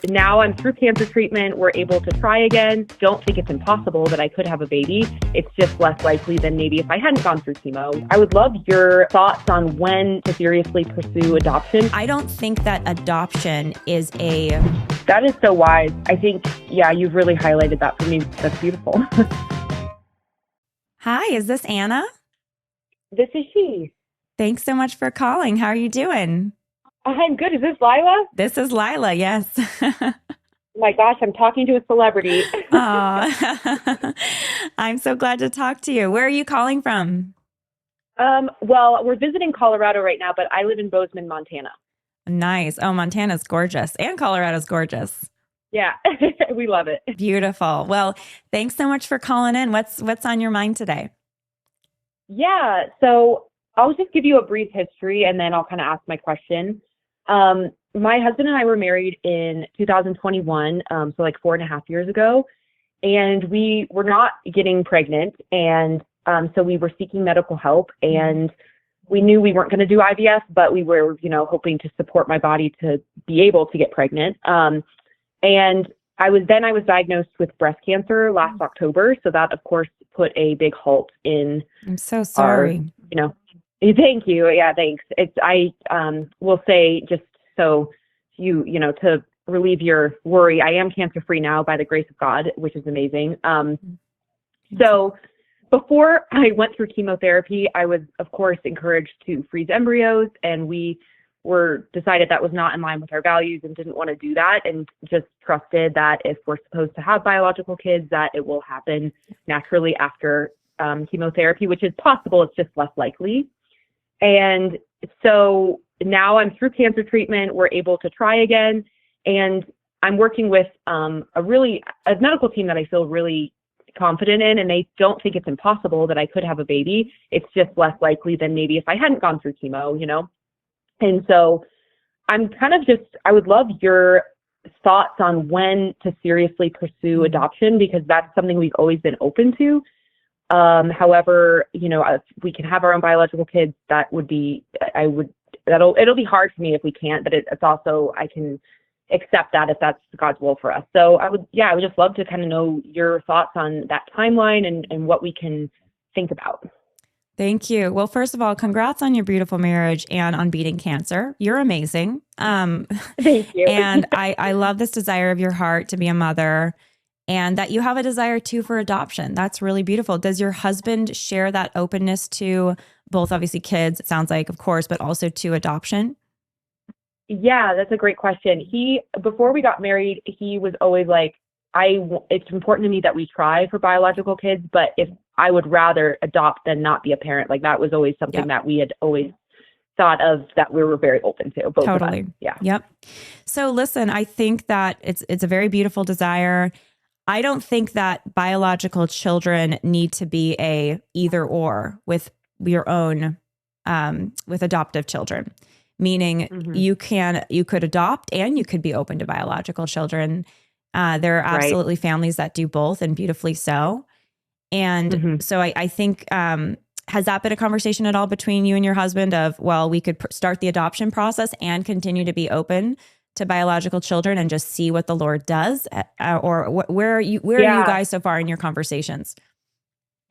now I'm through cancer treatment. We're able to try again. Don't think it's impossible that I could have a baby. It's just less likely than maybe if I hadn't gone through chemo. I would love your thoughts on when to seriously pursue adoption. I don't think that adoption is That is so wise. I think, yeah, you've really highlighted that for me. That's beautiful. Hi, is this Anna? This is she. Thanks so much for calling. How are you doing? I'm good. Is this Lila? This is Lila, yes. My gosh, I'm talking to a celebrity. Aw. I'm so glad to talk to you. Where are you calling from? Well, we're visiting Colorado right now, but I live in Bozeman, Montana. Nice. Oh, Montana's gorgeous. And Colorado's gorgeous. Yeah, we love it. Beautiful. Well, thanks so much for calling in. What's on your mind today? Yeah, so I'll just give you a brief history and then I'll kind of ask my question. My husband and I were married in 2021, so like 4.5 years ago, and we were not getting pregnant. And so we were seeking medical help, and we knew we weren't going to do IVF, but we were, hoping to support my body to be able to get pregnant. And I was diagnosed with breast cancer last October. So that, of course, put a big halt in. I'm so sorry. Thank you. Yeah, thanks. I will say, just so to relieve your worry, I am cancer free now by the grace of God, which is amazing. So before I went through chemotherapy, I was, of course, encouraged to freeze embryos, and we decided that was not in line with our values and didn't want to do that, and just trusted that if we're supposed to have biological kids, that it will happen naturally after chemotherapy, which is possible. It's just less likely. And so now I'm through cancer treatment. We're able to try again. And I'm working with a medical team that I feel really confident in, and they don't think it's impossible that I could have a baby. It's just less likely than maybe if I hadn't gone through chemo, And so I'm I would love your thoughts on when to seriously pursue adoption, because that's something we've always been open to. However, if we can have our own biological kids, it'll be hard for me if we can't, but it's also, I can accept that if that's God's will for us. So I would just love to kind of know your thoughts on that timeline and what we can think about. Thank you. Well, first of all, congrats on your beautiful marriage and on beating cancer. You're amazing. Thank you. And I love this desire of your heart to be a mother, and that you have a desire too for adoption. That's really beautiful. Does your husband share that openness to both, obviously kids, it sounds like, of course, but also to adoption? Yeah, that's a great question. Before we got married, he was always like, it's important to me that we try for biological kids, but if I would rather adopt than not be a parent, like that was always something that we had always thought of, that we were very open to. Both totally. Of us. Yeah. Yep. So listen, I think that it's a very beautiful desire. I don't think that biological children need to be a either or with your own, with adoptive children, meaning you could adopt and you could be open to biological children. There are absolutely families that do both, and beautifully so. And so I think, has that been a conversation at all between you and your husband of, well, we could start the adoption process and continue to be open to biological children and just see what the Lord does? Or where are you guys so far in your conversations?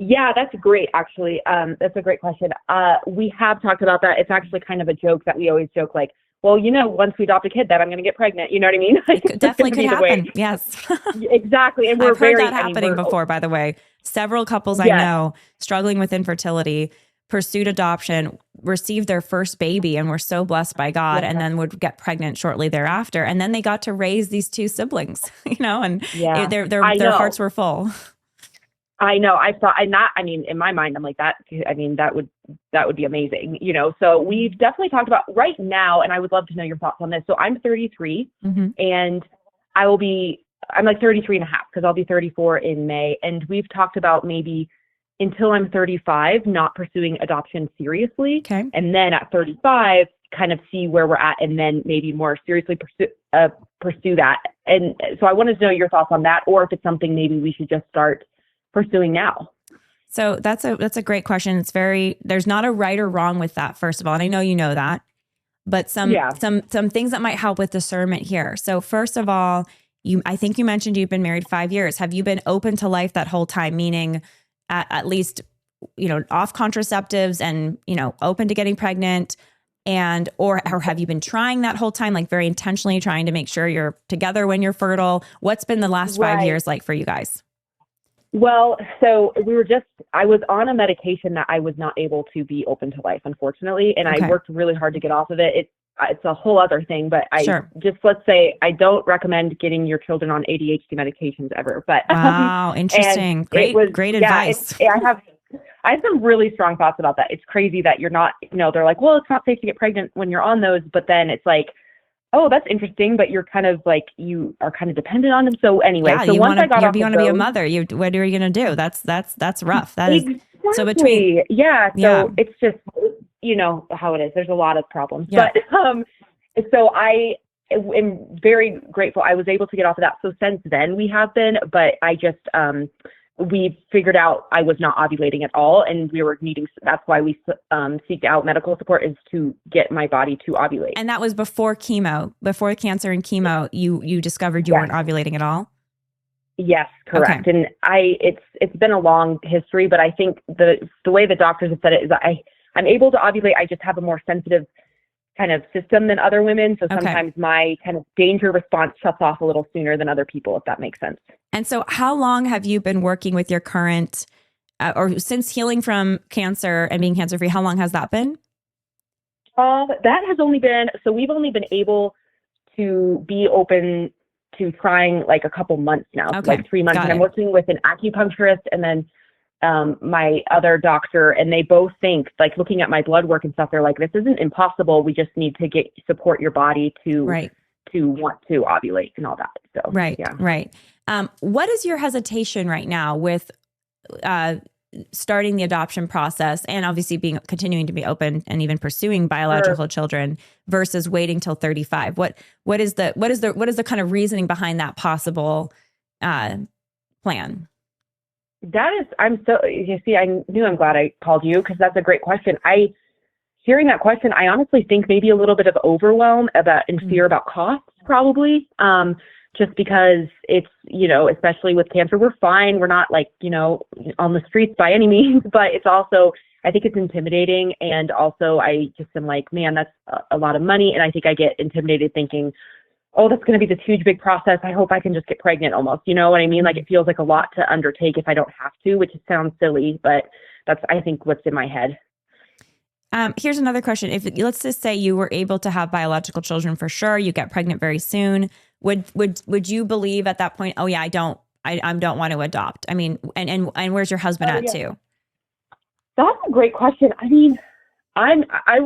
Yeah, that's great. Actually, that's a great question. We have talked about that. It's actually kind of a joke that we always joke, like, well, once we adopt a kid, then I'm going to get pregnant. You know what I mean? It definitely could happen. Yes, exactly. And I've heard that happening before, by the way. Several couples I know struggling with infertility pursued adoption, received their first baby, and were so blessed by God, and then would get pregnant shortly thereafter. And then they got to raise these two siblings, and their hearts were full. I know. In my mind, I'm like that. That would be amazing, So we've definitely talked about right now, and I would love to know your thoughts on this. So I'm 33, and I'm like 33 and a half, because I'll be 34 in May. And we've talked about maybe until I'm 35, not pursuing adoption seriously. Okay. And then at 35, kind of see where we're at, and then maybe more seriously pursue that. And so I wanted to know your thoughts on that, or if it's something maybe we should just start pursuing now. So that's a great question. There's not a right or wrong with that, first of all. And I know you know that, but Yeah. some things that might help with discernment here. So first of all, I think you mentioned you've been married 5 years. Have you been open to life that whole time? Meaning at least, off contraceptives and, open to getting pregnant, and, or have you been trying that whole time, like very intentionally trying to make sure you're together when you're fertile? What's been the last 5 years like for you guys? Well, so I was on a medication that I was not able to be open to life, unfortunately. And I worked really hard to get off of it. It's a whole other thing, but let's say I don't recommend getting your children on ADHD medications ever, but wow, interesting. Great advice. I have some really strong thoughts about that. It's crazy that you're not, they're like, well, it's not safe to get pregnant when you're on those, but then it's like, oh, that's interesting, but you're kind of like, you are kind of dependent on them. So anyway, so you want to be a mother. What are you going to do? That's rough. That is so between. So it's just, how it is. There's a lot of problems, but, so I am very grateful. I was able to get off of that. So since then we have been, but I just, we figured out I was not ovulating at all, and we were needing. That's why we seeked out medical support, is to get my body to ovulate. And that was before chemo, before cancer and chemo. You discovered you weren't ovulating at all. Yes, correct. Okay. And it's been a long history, but I think the way the doctors have said it is that I'm able to ovulate. I just have a more sensitive kind of system than other women. So sometimes my kind of danger response shuts off a little sooner than other people, if that makes sense. And so how long have you been working with your current, or since healing from cancer and being cancer-free, how long has that been? That has only been, so we've only been able to be open to trying like a couple months now, like 3 months. And I'm working with an acupuncturist and then my other doctor, and they both think, like, looking at my blood work and stuff, they're like, this isn't impossible. We just need to support your body to want to ovulate and all that. So, Right. What is your hesitation right now with starting the adoption process, and obviously continuing to be open and even pursuing biological children versus waiting till 35? What is the kind of reasoning behind that possible plan? I'm glad I called you, because that's a great question. Hearing that question, I honestly think maybe a little bit of overwhelm and fear about costs, probably. Just because it's, especially with cancer, we're fine. We're not like, on the streets by any means, but it's also, I think it's intimidating. And also I just am like, man, that's a lot of money. And I think I get intimidated thinking, oh, that's going to be this huge, big process. I hope I can just get pregnant almost. You know what I mean? Like, it feels like a lot to undertake if I don't have to, which sounds silly, but that's, I think, what's in my head. Here's another question. Let's just say you were able to have biological children for sure, you get pregnant very soon. Would you believe at that point, oh yeah, I don't want to adopt? I mean, and where's your husband at too? That's a great question. I mean,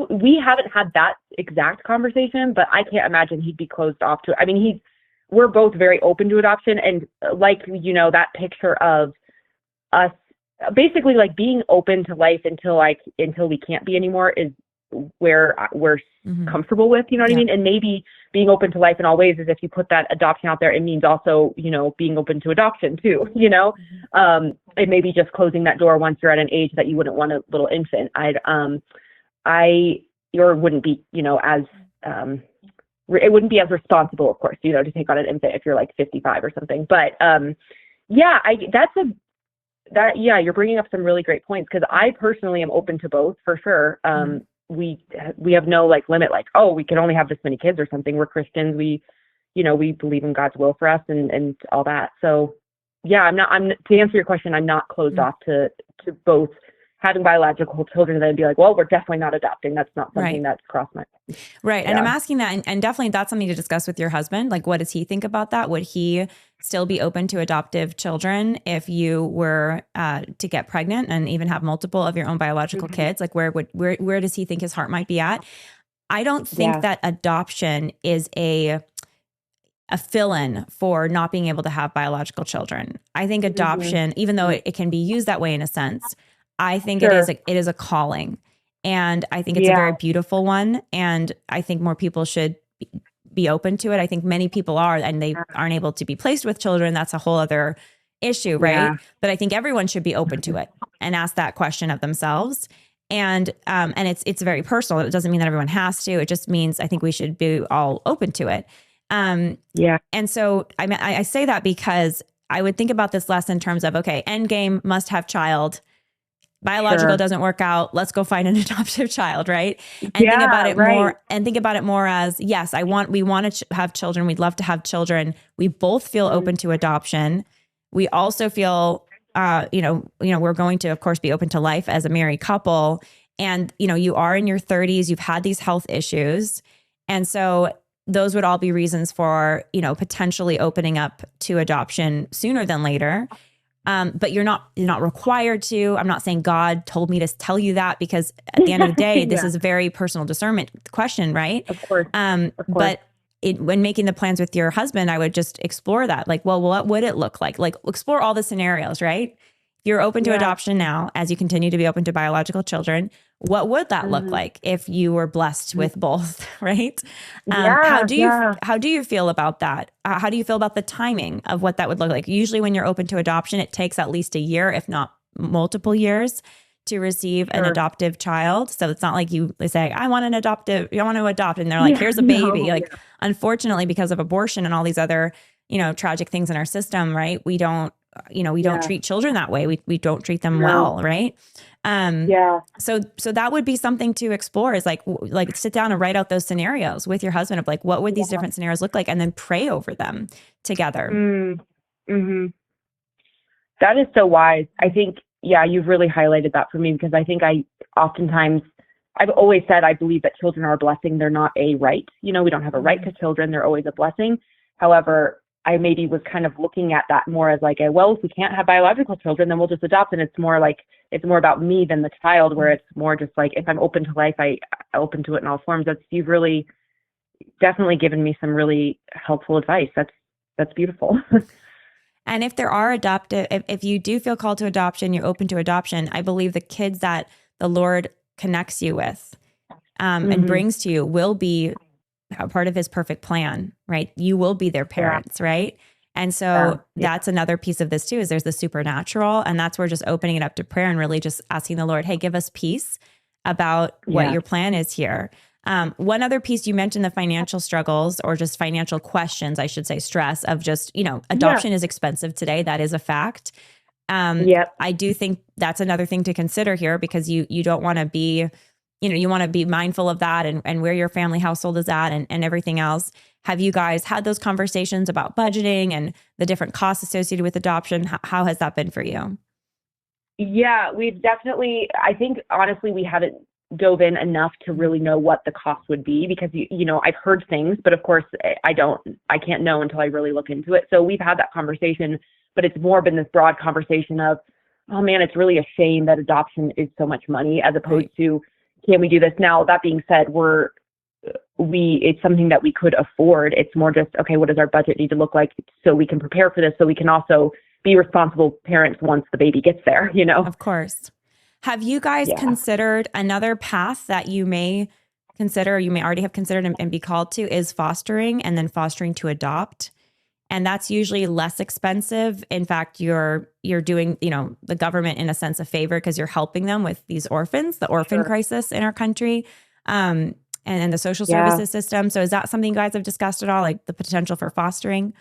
we haven't had that exact conversation, but I can't imagine he'd be closed off to it. I mean, we're both very open to adoption, and like, that picture of us basically like being open to life until we can't be anymore is where we're comfortable with, you know what I mean? And maybe being open to life in all ways is, if you put that adoption out there, it means also, being open to adoption too, it may be just closing that door once you're at an age that you wouldn't want a little infant. Or wouldn't be, as, it wouldn't be as responsible, of course, to take on an infant if you're like 55 or something. But, you're bringing up some really great points, because I personally am open to both for sure. We have no like limit, like, oh, we can only have this many kids or something. We're Christians. We believe in God's will for us and all that. So yeah, to answer your question, I'm not closed off to both having biological children and then be like, well, we're definitely not adopting. That's not something that's crossed my mind. Right. Yeah. And I'm asking that, and definitely that's something to discuss with your husband. Like, what does he think about that? Would he still be open to adoptive children if you were to get pregnant and even have multiple of your own biological kids? Like, where does he think his heart might be at? I don't think that adoption is a fill-in for not being able to have biological children. I think adoption, even though it can be used that way in a sense, I think it is a calling, and I think it's a very beautiful one. And I think more people should be open to it. I think many people are, and they aren't able to be placed with children. That's a whole other issue, right? But I think everyone should be open to it and ask that question of themselves. And it's very personal. It doesn't mean that everyone has to. It just means I think we should be all open to it. And so I say that because I would think about this less in terms of, okay, end game, must have child. Biological doesn't work out. Let's go find an adoptive child, right? And think about it more. And think about it more as, yes, we want to have children. We'd love to have children. We both feel open to adoption. We also feel, we're going to, of course, be open to life as a married couple. And you are in your 30s. You've had these health issues, and so those would all be reasons for potentially opening up to adoption sooner than later. But you're not required to. I'm not saying God told me to tell you that, because at the end of the day, this is a very personal discernment question, right? Of course. But when making the plans with your husband, I would just explore that. Like, well, what would it look like? Like, explore all the scenarios, right? You're open to adoption now, as you continue to be open to biological children. What would that look like if you were blessed with both, right? How do you feel about that? How do you feel about the timing of what that would look like? Usually when you're open to adoption, it takes at least a year, if not multiple years, to receive an adoptive child. So it's not like they say, I want to adopt, and they're like, here's a baby. Unfortunately, because of abortion and all these other, tragic things in our system, right? We don't treat children that way. We don't treat them well, right? So that would be something to explore, is like sit down and write out those scenarios with your husband of like, what would these different scenarios look like? And then pray over them together. Mm-hmm. That is so wise. I think, you've really highlighted that for me, because I think I've always said, I believe that children are a blessing. They're not a right. We don't have a right to children. They're always a blessing. However, I maybe was kind of looking at that more as like, if we can't have biological children, then we'll just adopt. And it's more about me than the child, where it's more just like, if I'm open to life, I'm open to it in all forms. You've really definitely given me some really helpful advice. That's beautiful. And if there are if you do feel called to adoption, you're open to adoption, I believe the kids that the Lord connects you with and brings to you will be a part of his perfect plan, right? You will be their parents, right? And so that's another piece of this too, is there's the supernatural, and that's where just opening it up to prayer and really just asking the Lord, hey, give us peace about what your plan is here. One other piece, you mentioned the financial struggles, or just financial questions, I should say, stress of just, adoption is expensive today. That is a fact. I do think that's another thing to consider here, because you don't want to be, you want to be mindful of that and where your family household is at and everything else. Have you guys had those conversations about budgeting and the different costs associated with adoption? How has that been for you? Yeah, we've definitely, I think honestly, we haven't dove in enough to really know what the cost would be, because, I've heard things, but of course I can't know until I really look into it. So we've had that conversation, but it's more been this broad conversation of, oh man, it's really a shame that adoption is so much money, as opposed to, can we do this? Now, that being said, it's something that we could afford. It's more just, okay, what does our budget need to look like so we can prepare for this, so we can also be responsible parents once the baby gets there, Of course. Have you guys considered another path that you may consider, or you may already have considered and be called to, is fostering, and then fostering to adopt? And that's usually less expensive. In fact, you're doing, the government in a sense a favor, because you're helping them with these orphans, the orphan crisis in our country, and the social services system. So is that something you guys have discussed at all, like the potential for fostering?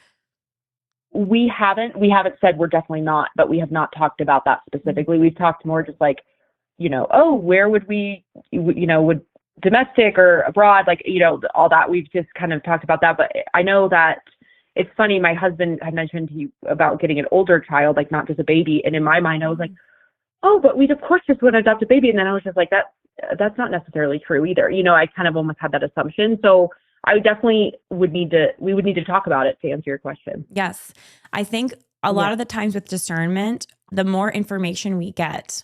We haven't said we're definitely not, but we have not talked about that specifically. We've talked more just like, where would we, would domestic or abroad, like, all that. We've just kind of talked about that. But I know that it's funny, my husband had mentioned to you about getting an older child, like not just a baby. And in my mind, I was like, oh, but we'd of course just want to adopt a baby. And then I was just like, that's not necessarily true either. I kind of almost had that assumption. So I definitely we would need to talk about it, to answer your question. Yes. I think a lot of the times with discernment, the more information we get,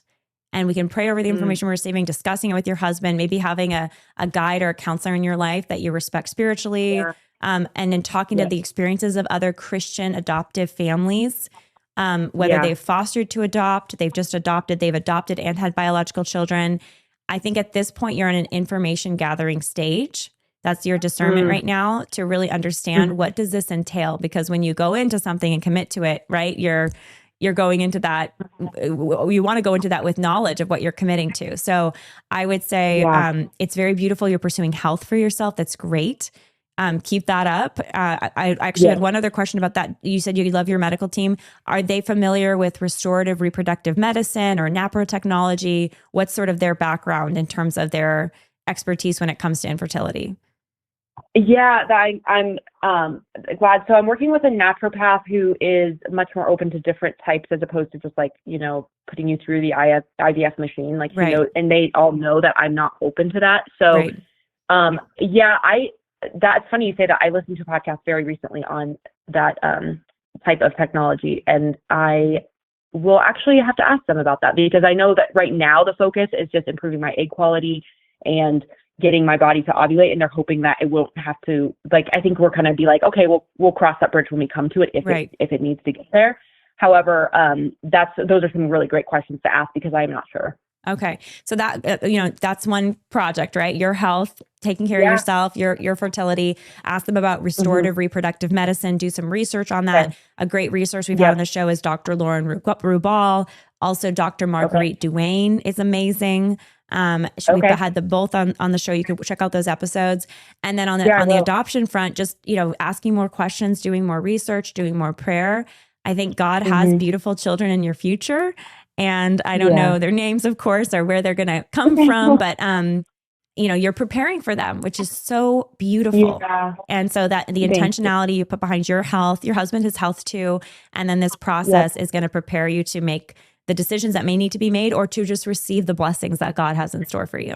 and we can pray over the information we're receiving, discussing it with your husband, maybe having a guide or a counselor in your life that you respect spiritually, and then talking to the experiences of other Christian adoptive families, whether they've fostered to adopt, they've just adopted, they've adopted and had biological children. I think at this point, you're in an information gathering stage. That's your discernment right now, to really understand what does this entail? Because when you go into something and commit to it, right, you're you're going into that, you want to go into that with knowledge of what you're committing to. So I would say it's very beautiful. You're pursuing health for yourself. That's great. Keep that up. I actually had one other question about that. You said you love your medical team. Are they familiar with restorative reproductive medicine or naprotechnology? What's sort of their background in terms of their expertise when it comes to infertility? Yeah, I'm glad. So I'm working with a naturopath who is much more open to different types as opposed to just like, putting you through the IVF machine. Like, and they all know that I'm not open to that. So, that's funny you say that. I listened to a podcast very recently on that type of technology, and I will actually have to ask them about that because I know that right now the focus is just improving my egg quality and getting my body to ovulate, and they're hoping that it won't have to, like, I think we're kind of be like, okay, we'll cross that bridge when we come to it if it needs to get there. However, those are some really great questions to ask because I'm not sure. Okay. So that, that's one project, right? Your health, taking care of yourself, your fertility. Ask them about restorative reproductive medicine. Do some research on that. Okay. A great resource we've had on the show is Dr. Lauren Rubal. Also, Dr. Marguerite Duane is amazing. We've had them both on the show. You can check out those episodes. And then on the adoption front, just, asking more questions, doing more research, doing more prayer. I think God has beautiful children in your future. And I don't know their names, of course, or where they're going to come from, but, you're preparing for them, which is so beautiful. Yeah. And so that the intentionality you put behind your health, your husband, his health too. And then this process is going to prepare you to make the decisions that may need to be made or to just receive the blessings that God has in store for you.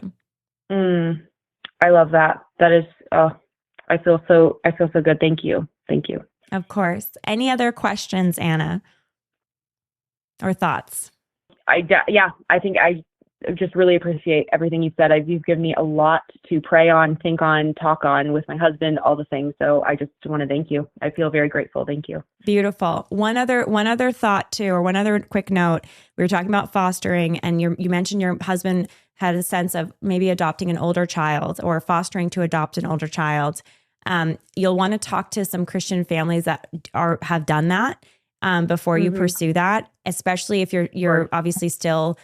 I love that. That is, I feel so good. Thank you. Thank you. Of course. Any other questions, Anna, or thoughts? I think I just really appreciate everything you said. You've given me a lot to pray on, think on, talk on with my husband, all the things. So I just want to thank you. I feel very grateful. Thank you. Beautiful. One other thought too, or one other quick note. We were talking about fostering, and you mentioned your husband had a sense of maybe adopting an older child or fostering to adopt an older child. You'll want to talk to some Christian families that have done that before you pursue that, especially if you're obviously still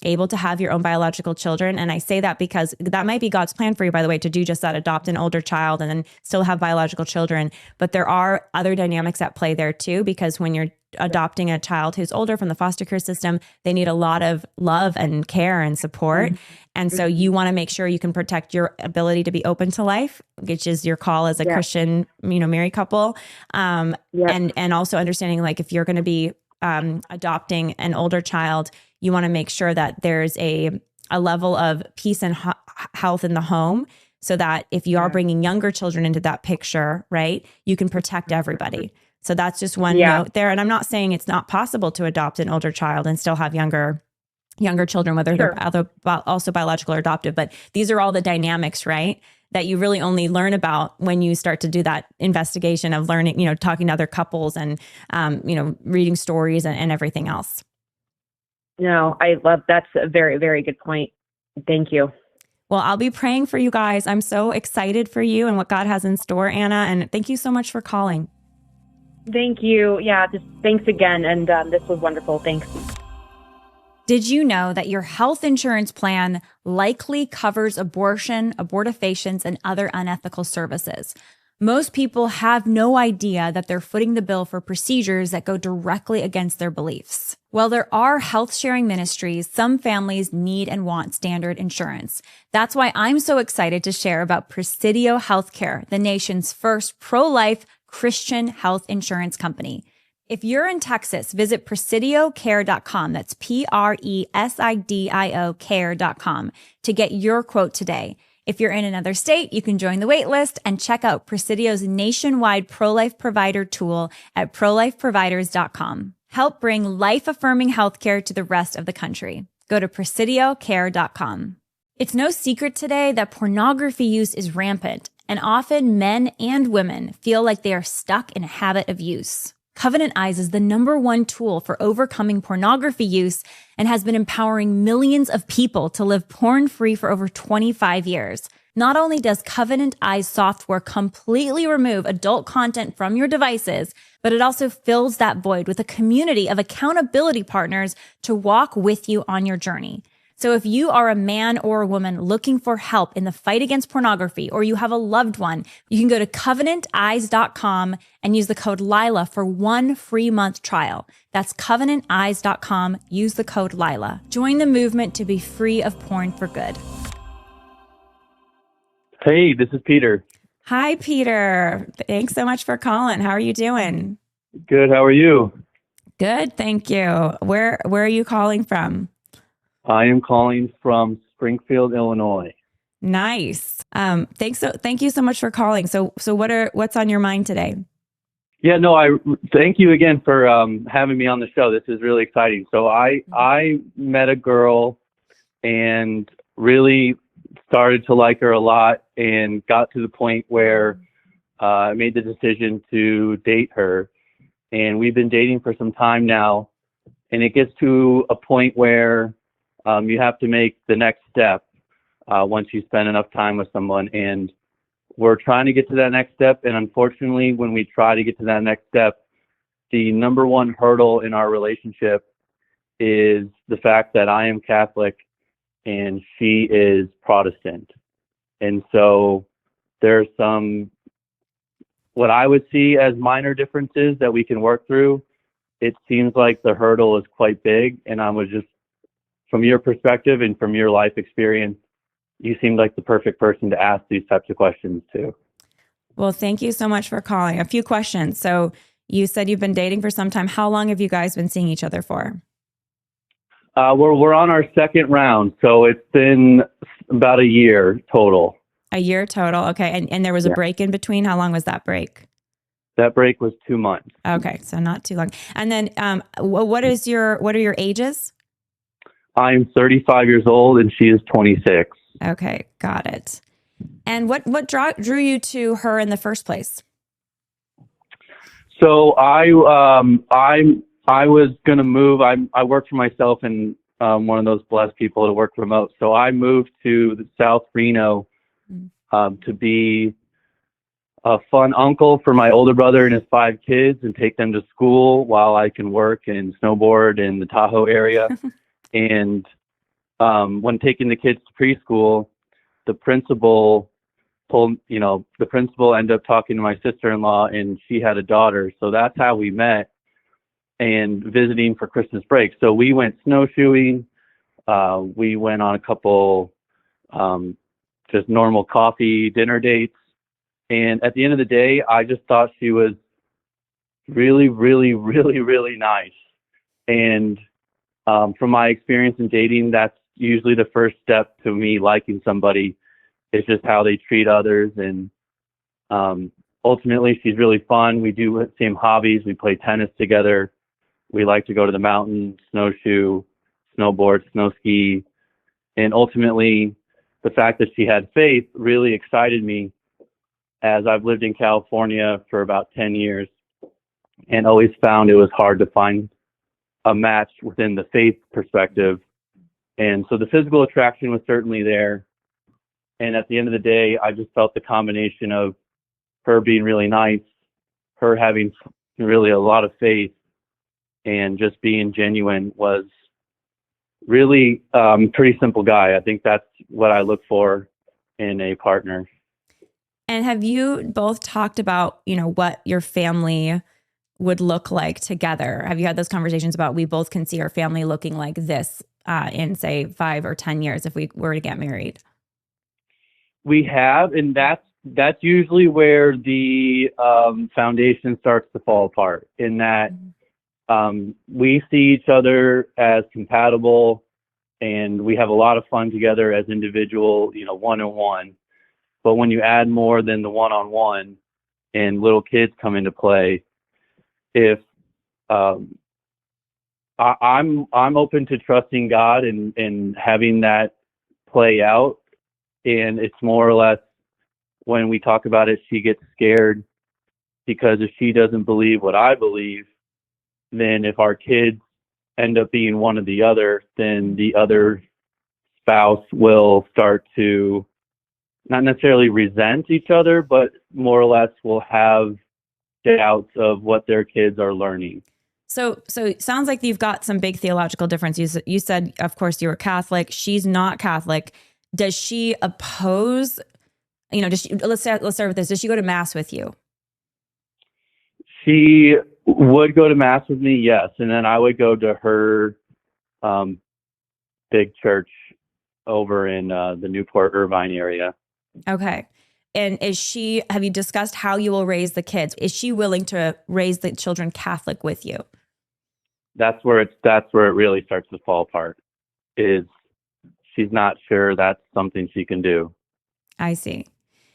able to have your own biological children. And I say that because that might be God's plan for you, by the way, to do just that, adopt an older child and then still have biological children. But there are other dynamics at play there too, because when you're adopting a child who's older from the foster care system, they need a lot of love and care and support. And so you want to make sure you can protect your ability to be open to life, which is your call as a Christian, married couple. And also understanding, like, if you're going to be adopting an older child, you want to make sure that there's a level of peace and health in the home, so that if you are bringing younger children into that picture, right, you can protect everybody. So that's just one note there. And I'm not saying it's not possible to adopt an older child and still have younger children, whether they're also biological or adoptive. But these are all the dynamics, right, that you really only learn about when you start to do that investigation of learning, talking to other couples and, reading stories and everything else. No, I love, that's a very, very good point. Thank you. Well, I'll be praying for you guys. I'm so excited for you and what God has in store, Anna. And thank you so much for calling. Thank you. Yeah, just thanks again. And this was wonderful. Thanks. Did you know that your health insurance plan likely covers abortion, abortifacients, and other unethical services? Most people have no idea that they're footing the bill for procedures that go directly against their beliefs. While there are health sharing ministries, some families need and want standard insurance. That's why I'm so excited to share about Presidio Healthcare, the nation's first pro-life Christian health insurance company. If you're in Texas, visit presidiocare.com. That's Presidio care.com to get your quote today. If you're in another state, you can join the wait list and check out Presidio's nationwide pro-life provider tool at prolifeproviders.com. Help bring life-affirming healthcare to the rest of the country. Go to presidiocare.com. It's no secret today that pornography use is rampant, and often men and women feel like they are stuck in a habit of use. Covenant Eyes is the #1 tool for overcoming pornography use and has been empowering millions of people to live porn-free for over 25 years. Not only does Covenant Eyes software completely remove adult content from your devices, but it also fills that void with a community of accountability partners to walk with you on your journey. So if you are a man or a woman looking for help in the fight against pornography, or you have a loved one, you can go to covenanteyes.com and use the code Lila for 1 free month trial. That's covenanteyes.com. Use the code Lila. Join the movement to be free of porn for good. Hey, this is Peter. Hi, Peter. Thanks so much for calling. How are you doing? Good. How are you? Good, thank you. Where are you calling from? I am calling from Springfield, Illinois. Nice. Thank you so much for calling. So what's on your mind today? Yeah, no, I thank you again for having me on the show. This is really exciting. So I met a girl and really started to like her a lot, and got to the point where I made the decision to date her. And we've been dating for some time now, and it gets to a point where you have to make the next step once you spend enough time with someone. And we're trying to get to that next step. And unfortunately, when we try to get to that next step, the number one hurdle in our relationship is the fact that I am Catholic and she is Protestant. And so there's some, what I would see as minor differences that we can work through. It seems like the hurdle is quite big. And I was just, from your perspective and from your life experience, you seemed like the perfect person to ask these types of questions to. Well, thank you so much for calling. A few questions. So you said you've been dating for some time. How long have you guys been seeing each other for? We're on our second round, so it's been about a year total. A year total. Okay. And there was a break in between. How long was that break? That break was 2 months. Okay. So not too long. And then what are your ages? I'm 35 years old and she is 26. Okay. Got it. And what drew you to her in the first place? So I was going to move. I work for myself, and one of those blessed people to work remote. So I moved to the South Reno to be a fun uncle for my older brother and his 5 kids, and take them to school while I can work and snowboard in the Tahoe area. And when taking the kids to preschool, the principal ended up talking to my sister-in-law, and she had a daughter. So that's how we met, and visiting for Christmas break. So we went snowshoeing. We went on a couple just normal coffee dinner dates. And at the end of the day, I just thought she was really, really, really, really nice. And from my experience in dating, that's usually the first step to me liking somebody. It's just how they treat others. And ultimately, she's really fun. We do the same hobbies. We play tennis together. We like to go to the mountains, snowshoe, snowboard, snow ski. And ultimately, the fact that she had faith really excited me, as I've lived in California for about 10 years and always found it was hard to find a match within the faith perspective. And so the physical attraction was certainly there. And at the end of the day, I just felt the combination of her being really nice, her having really a lot of faith, and just being genuine was really pretty simple guy. I think that's what I look for in a partner. And have you both talked about, what your family would look like together? Have you had those conversations about, we both can see our family looking like this in, say, 5 or 10 years if we were to get married? We have, and that's usually where the foundation starts to fall apart, in that we see each other as compatible, and we have a lot of fun together as individual, one-on-one. But when you add more than the one-on-one and little kids come into play, if I'm open to trusting God and having that play out. And it's more or less, when we talk about it, she gets scared, because if she doesn't believe what I believe, then if our kids end up being one or the other, then the other spouse will start to not necessarily resent each other, but more or less will have doubts of what their kids are learning. So it sounds like you've got some big theological differences. You said, of course, you were Catholic. She's not Catholic. Does she oppose, let's start with this. Does she go to mass with you? She would go to mass with me, yes. And then I would go to her big church over in the Newport Irvine area. Okay. And have you discussed how you will raise the kids? Is she willing to raise the children Catholic with you? That's where it really starts to fall apart, is she's not sure that's something she can do. I see.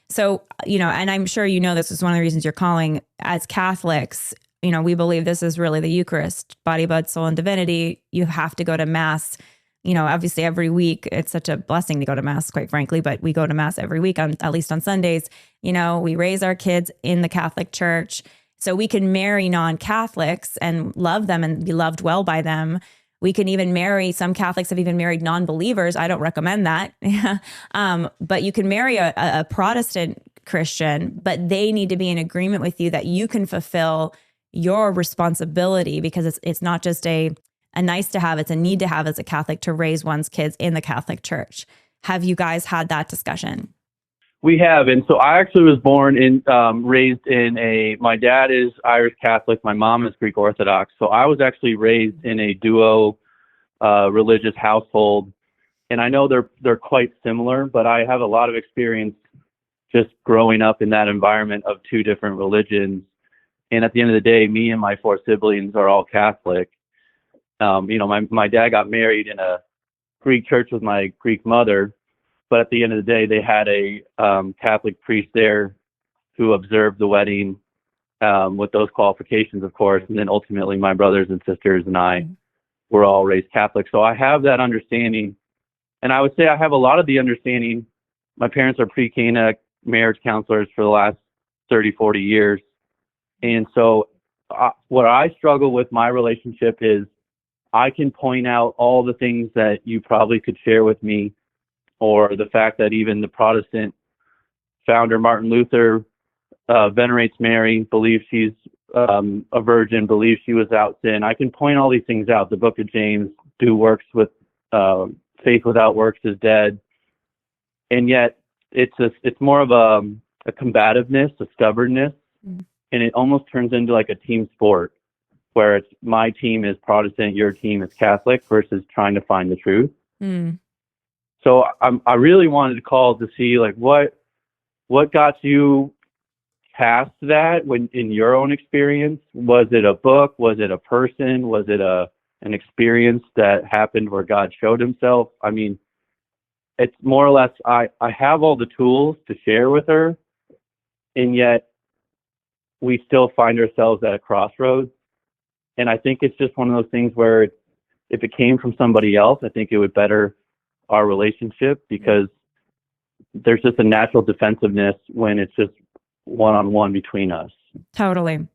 So, and I'm sure this is one of the reasons you're calling. As Catholics, we believe this is really the Eucharist, body, blood, soul, and divinity. You have to go to mass, obviously every week. It's such a blessing to go to mass, quite frankly, but we go to mass every week, at least on Sundays. We raise our kids in the Catholic Church so we can marry non-Catholics and love them and be loved well by them. We can even marry, some Catholics have even married non-believers. I don't recommend that. But you can marry a Protestant Christian, but they need to be in agreement with you that you can fulfill your responsibility, because it's not just a nice to have, it's a need to have as a Catholic to raise one's kids in the Catholic Church. Have you guys had that discussion? We have. And so I actually was raised in my dad is Irish Catholic, my mom is Greek Orthodox. So I was actually raised in a duo religious household. And I know they're quite similar, but I have a lot of experience just growing up in that environment of two different religions. And at the end of the day, me and my 4 siblings are all Catholic. My dad got married in a Greek church with my Greek mother. But at the end of the day, they had a Catholic priest there who observed the wedding with those qualifications, of course. And then ultimately, my brothers and sisters and I were all raised Catholic. So I have that understanding. And I would say I have a lot of the understanding. My parents are pre-Cana marriage counselors for the last 30, 40 years. And so what I struggle with my relationship is I can point out all the things that you probably could share with me, or the fact that even the Protestant founder, Martin Luther, venerates Mary, believes she's a virgin, believes she was without sin. I can point all these things out. The book of James, do works with faith without works is dead. And yet it's more of a combativeness, a stubbornness, and it almost turns into like a team sport where it's my team is Protestant, your team is Catholic, versus trying to find the truth. So I really wanted to call to see like what got you past that when in your own experience. Was it a book? Was it a person? Was it an experience that happened where God showed himself? I mean, it's more or less I have all the tools to share with her, and yet we still find ourselves at a crossroads. And I think it's just one of those things where if it came from somebody else, I think it would better our relationship, because there's just a natural defensiveness when it's just one-on-one between us. Totally.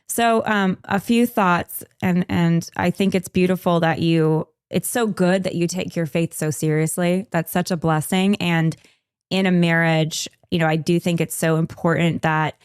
So a few thoughts, and I think it's beautiful that it's so good that you take your faith so seriously. That's such a blessing. And in a marriage, I do think it's so important that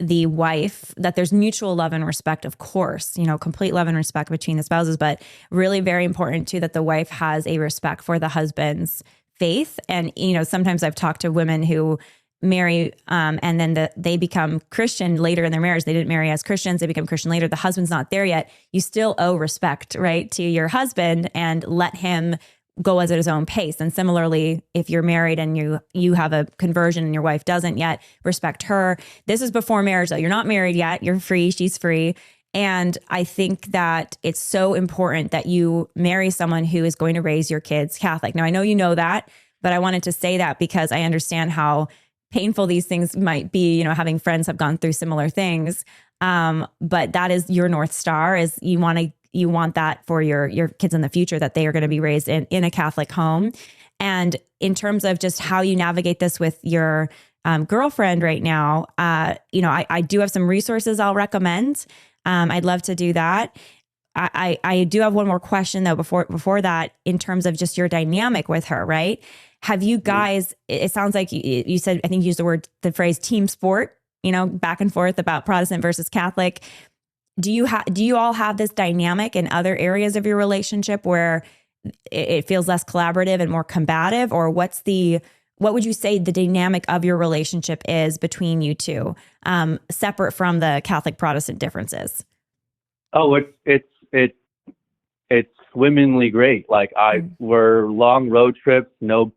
that there's mutual love and respect, of course, complete love and respect between the spouses, but really very important too, that the wife has a respect for the husband's faith. And, sometimes I've talked to women who marry and then they become Christian later in their marriage. They didn't marry as Christians. They become Christian later. The husband's not there yet. You still owe respect, right, to your husband, and let him go at his own pace. And similarly, if you're married and you have a conversion and your wife doesn't yet, respect her. This is before marriage, though. You're not married yet. You're free. She's free. And I think that it's so important that you marry someone who is going to raise your kids Catholic. Now, I know you know that, but I wanted to say that because I understand how painful these things might be. Having friends have gone through similar things. But that is your North Star, is you want that for your kids in the future, that they are going to be raised in a Catholic home. And in terms of just how you navigate this with your girlfriend right now, I do have some resources I'll recommend. I'd love to do that. I do have one more question though before that, in terms of just your dynamic with her, right? Have you guys, it sounds like you said, I think you used the phrase team sport, back and forth about Protestant versus Catholic. Do you all have this dynamic in other areas of your relationship where it feels less collaborative and more combative? Or what would you say the dynamic of your relationship is between you two, separate from the Catholic Protestant differences? Oh, it's swimmingly great. Like we're long road trips, no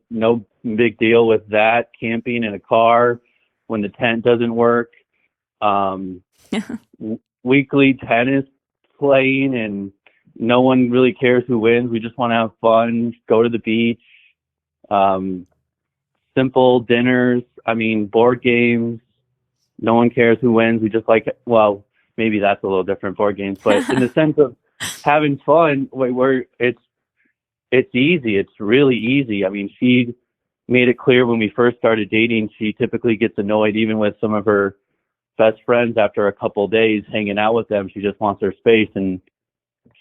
big deal with that. Camping in a car when the tent doesn't work. Weekly tennis playing, and no one really cares who wins. We just want to have fun, go to the beach. Simple dinners. Board games. No one cares who wins. We just well, maybe that's a little different, board games, but in the sense of having fun, it's easy. It's really easy. She made it clear when we first started dating, she typically gets annoyed even with some of her best friends after a couple of days hanging out with them. She just wants her space, and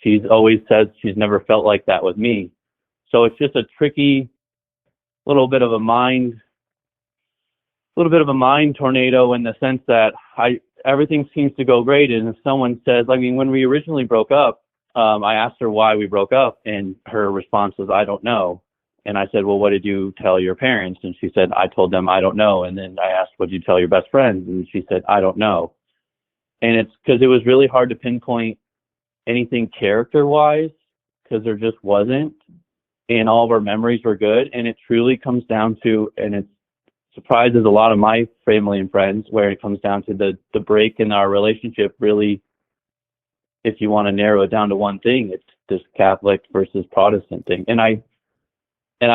she's always said she's never felt like that with me. So it's just a tricky little bit of a mind tornado, in the sense that everything seems to go great. And if someone says, when we originally broke up, I asked her why we broke up, and her response was, I don't know. And I said, well, what did you tell your parents? And she said, I told them, I don't know. And then I asked, what did you tell your best friends? And she said, I don't know. And it's because it was really hard to pinpoint anything character-wise, because there just wasn't. And all of our memories were good. And it truly comes down to, and it surprises a lot of my family and friends, where it comes down to the break in our relationship. Really, if you want to narrow it down to one thing, it's this Catholic versus Protestant thing. And I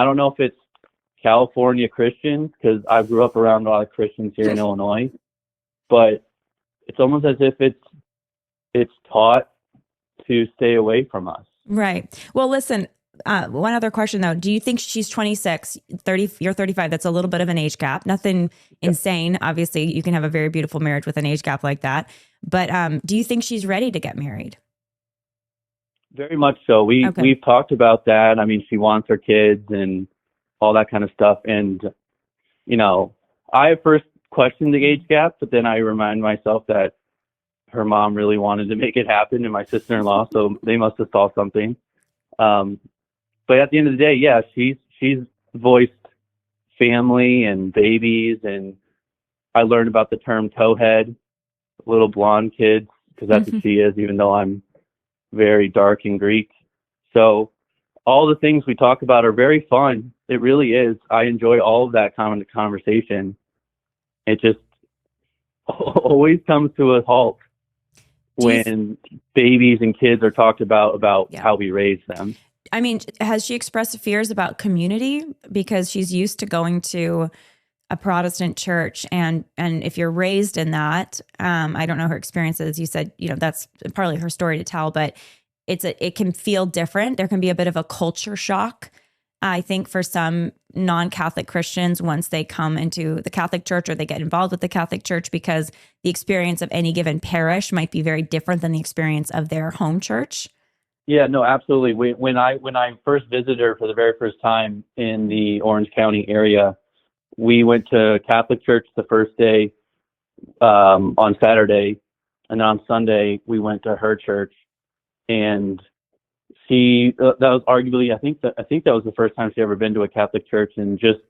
don't know if it's California Christians, because I grew up around a lot of Christians here in Illinois, but it's almost as if it's taught to stay away from us. Right. Well, listen, one other question though. Do you think she's 26, 30, you're 35? That's a little bit of an age gap. Nothing insane. Obviously, you can have a very beautiful marriage with an age gap like that. But do you think she's ready to get married? Very much so. We've talked about that. She wants her kids and all that kind of stuff. And, I at first questioned the age gap, but then I remind myself that her mom really wanted to make it happen, and my sister-in-law, so they must have saw something. But at the end of the day, yeah, she's voiced family and babies, and I learned about the term towhead, little blonde kids, because that's what she is, even though I'm very dark and Greek. So all the things we talk about are very fun. It really is. I enjoy all of that kind of conversation. It just always comes to a halt when babies and kids are talked about how we raise them. Has she expressed fears about community? Because she's used to going to a Protestant church, and if you're raised in that, I don't know her experiences. You said, that's partly her story to tell, but it can feel different. There can be a bit of a culture shock, I think, for some non-Catholic Christians once they come into the Catholic Church or they get involved with the Catholic Church, because the experience of any given parish might be very different than the experience of their home church. Yeah, no, absolutely. When I first visited her for the very first time in the Orange County area, we went to Catholic church the first day on Saturday, and on Sunday we went to her church. And she that was arguably, I think that was the first time she ever been to a Catholic church, and just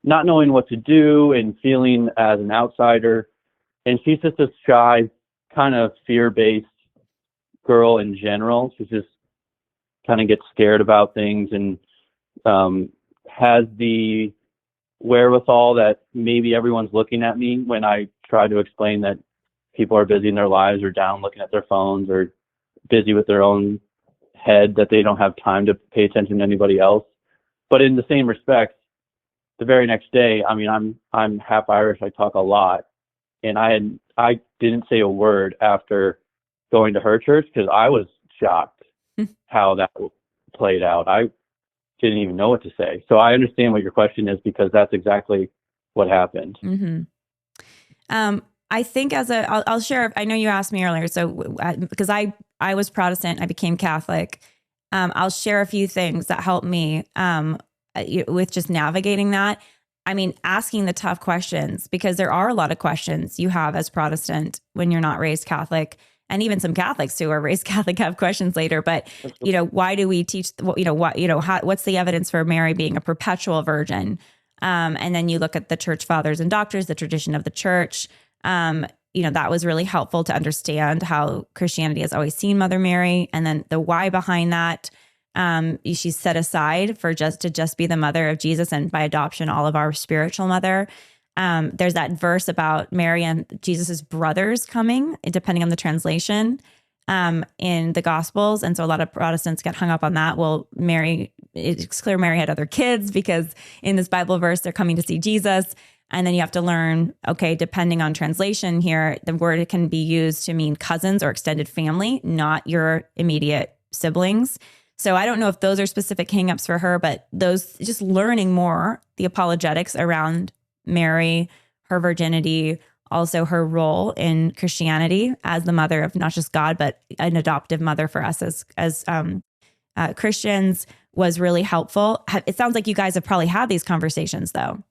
not knowing what to do and feeling as an outsider. And she's just a shy, kind of fear-based girl in general. She just kind of gets scared about things, and has the wherewithal that maybe everyone's looking at me when I try to explain that people are busy in their lives, or down looking at their phones, or busy with their own head, that they don't have time to pay attention to anybody else. But in the same respect, the very next day, I'm half Irish. I talk a lot, and I didn't say a word after going to her church, because I was shocked how that played out. I didn't even know what to say. So I understand what your question is, because that's exactly what happened. Mm-hmm. I think I'll share, I know you asked me earlier, so because I was Protestant, I became Catholic. I'll share a few things that helped me with just navigating that. I mean, asking the tough questions, because there are a lot of questions you have as Protestant when you're not raised Catholic. And even some Catholics who are raised Catholic have questions later. But, why do we teach, what's the evidence for Mary being a perpetual virgin? And then you look at the church fathers and doctors, the tradition of the church. That was really helpful to understand how Christianity has always seen Mother Mary, and then the why behind that. She's set aside to just be the mother of Jesus, and by adoption, all of our spiritual mother. There's that verse about Mary and Jesus's brothers coming, depending on the translation, in the Gospels. And so a lot of Protestants get hung up on that. Well, it's clear Mary had other kids, because in this Bible verse, they're coming to see Jesus. And then you have to learn, okay, depending on translation here, the word can be used to mean cousins or extended family, not your immediate siblings. So I don't know if those are specific hangups for her, but those, just learning more, the apologetics around Mary, her virginity, also her role in Christianity as the mother of not just God, but an adoptive mother for us as Christians, was really helpful. It sounds like you guys have probably had these conversations, though.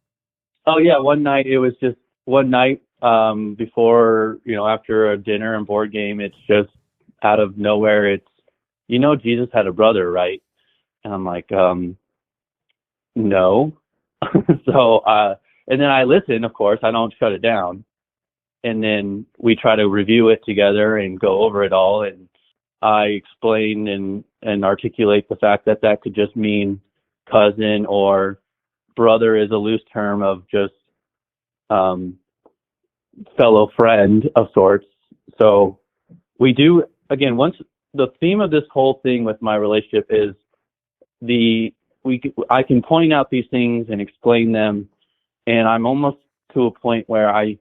Oh yeah, it was just one night before, after a dinner and board game. It's just out of nowhere. It's, Jesus had a brother, right? And I'm like, no. So, and then I listen, of course, I don't shut it down. And then we try to review it together and go over it all. And I explain and articulate the fact that could just mean cousin, or brother is a loose term of just fellow friend of sorts. So we do, again, once the theme of this whole thing with my relationship is I can point out these things and explain them, and I'm almost to a point where I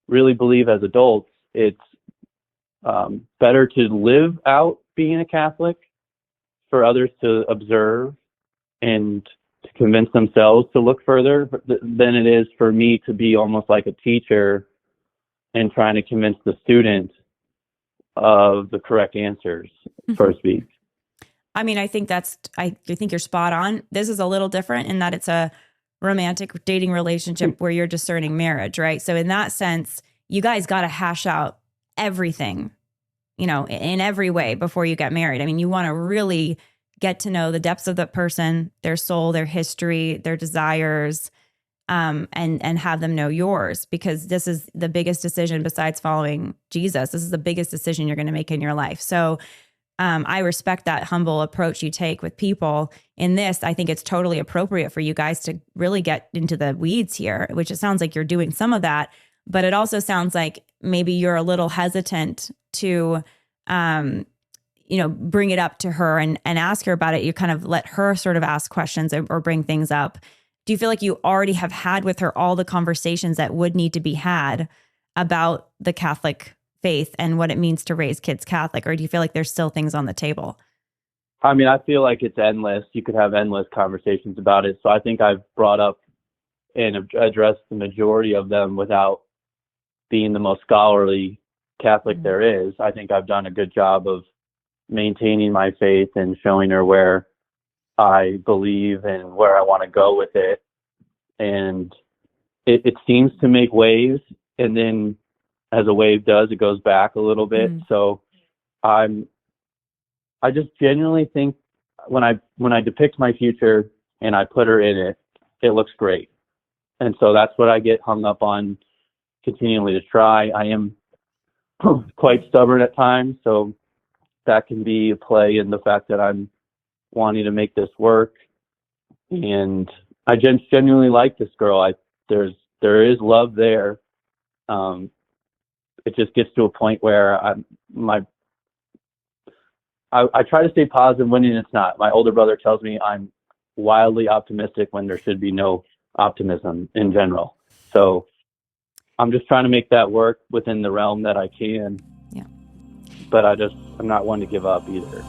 really believe as adults it's better to live out being a Catholic for others to observe and to convince themselves to look further than it is for me to be almost like a teacher and trying to convince the student of the correct answers, so to speak. I mean, I think I think you're spot on. This is a little different in that it's a romantic dating relationship where you're discerning marriage, right? So in that sense, you guys got to hash out everything, in every way before you get married. I mean, you want to really get to know the depths of the person, their soul, their history, their desires, and have them know yours, because this is the biggest decision besides following Jesus. This is the biggest decision you're going to make in your life. So I respect that humble approach you take with people. In this, I think it's totally appropriate for you guys to really get into the weeds here, which it sounds like you're doing some of that, but it also sounds like maybe you're a little hesitant to, bring it up to her and ask her about it. You kind of let her sort of ask questions or bring things up. Do you feel like you already have had with her all the conversations that would need to be had about the Catholic faith and what it means to raise kids Catholic? Or do you feel like there's still things on the table? I mean, I feel like it's endless. You could have endless conversations about it. So I think I've brought up and addressed the majority of them without being the most scholarly Catholic there is. I think I've done a good job of maintaining my faith and showing her where I believe and where I want to go with it. And it seems to make waves, and then as a wave does, it goes back a little bit. So I just genuinely think when I depict my future and I put her in it, it looks great. And so that's what I get hung up on continually to try. I am quite stubborn at times, so that can be a play in the fact that I'm wanting to make this work. And I genuinely like this girl. There is love there. It just gets to a point where I try to stay positive when it's not. My older brother tells me I'm wildly optimistic when there should be no optimism in general. So I'm just trying to make that work within the realm that I can. Yeah. But I'm not one to give up either.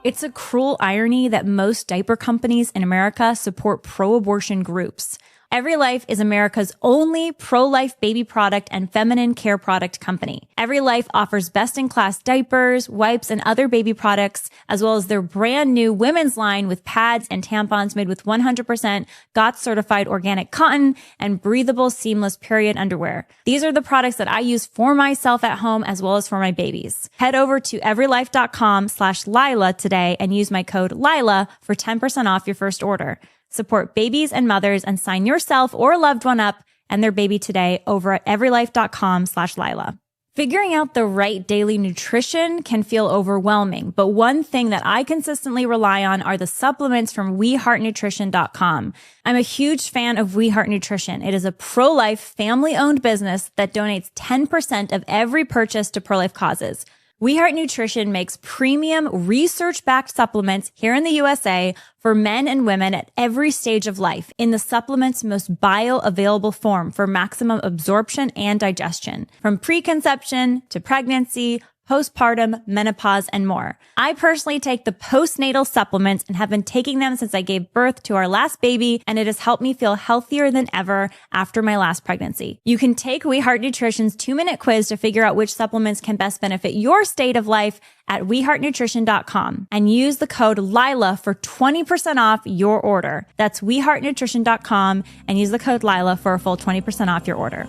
It's a cruel irony that most diaper companies in America support pro-abortion groups. Every Life is America's only pro-life baby product and feminine care product company. Every Life offers best-in-class diapers, wipes, and other baby products, as well as their brand new women's line with pads and tampons made with 100% GOTS certified organic cotton and breathable, seamless period underwear. These are the products that I use for myself at home as well as for my babies. Head over to everylife.com/Lila today and use my code Lila for 10% off your first order. Support babies and mothers and sign yourself or a loved one up and their baby today over at everylife.com/Lila. Figuring out the right daily nutrition can feel overwhelming, but one thing that I consistently rely on are the supplements from WeHeartNutrition.com. I'm a huge fan of We Heart Nutrition. It is a pro-life, family-owned business that donates 10% of every purchase to pro-life causes. We Heart Nutrition makes premium research-backed supplements here in the USA for men and women at every stage of life in the supplement's most bioavailable form for maximum absorption and digestion, from preconception to pregnancy, postpartum, menopause, and more. I personally take the postnatal supplements and have been taking them since I gave birth to our last baby, and it has helped me feel healthier than ever after my last pregnancy. You can take We Heart Nutrition's 2-minute quiz to figure out which supplements can best benefit your state of life at WeHeartNutrition.com and use the code Lila for 20% off your order. That's WeHeartNutrition.com and use the code Lila for a full 20% off your order.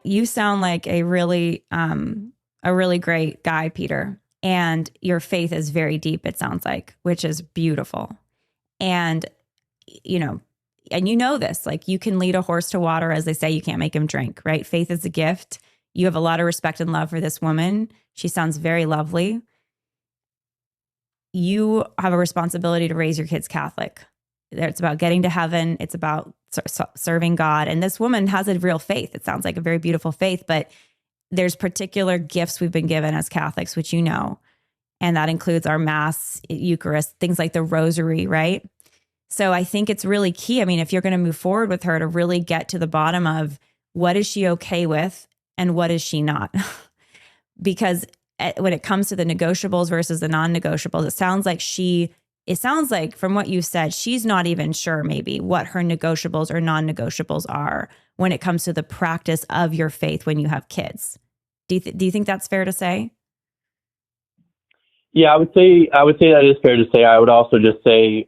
You sound like a really great guy, Peter. And your faith is very deep, it sounds like, which is beautiful. And, you know this, like you can lead a horse to water, as they say, you can't make him drink, right? Faith is a gift. You have a lot of respect and love for this woman. She sounds very lovely. You have a responsibility to raise your kids Catholic. It's about getting to heaven. It's about serving God. And this woman has a real faith. It sounds like a very beautiful faith, but there's particular gifts we've been given as Catholics, which you know, and that includes our Mass, Eucharist, things like the Rosary, right? So I think it's really key. I mean, if you're going to move forward with her, to really get to the bottom of what is she okay with and what is she not? Because when it comes to the negotiables versus the non-negotiables, it sounds like from what you said, she's not even sure maybe what her negotiables or non-negotiables are when it comes to the practice of your faith when you have kids. Do you think that's fair to say? Yeah, I would say that is fair to say. I would also just say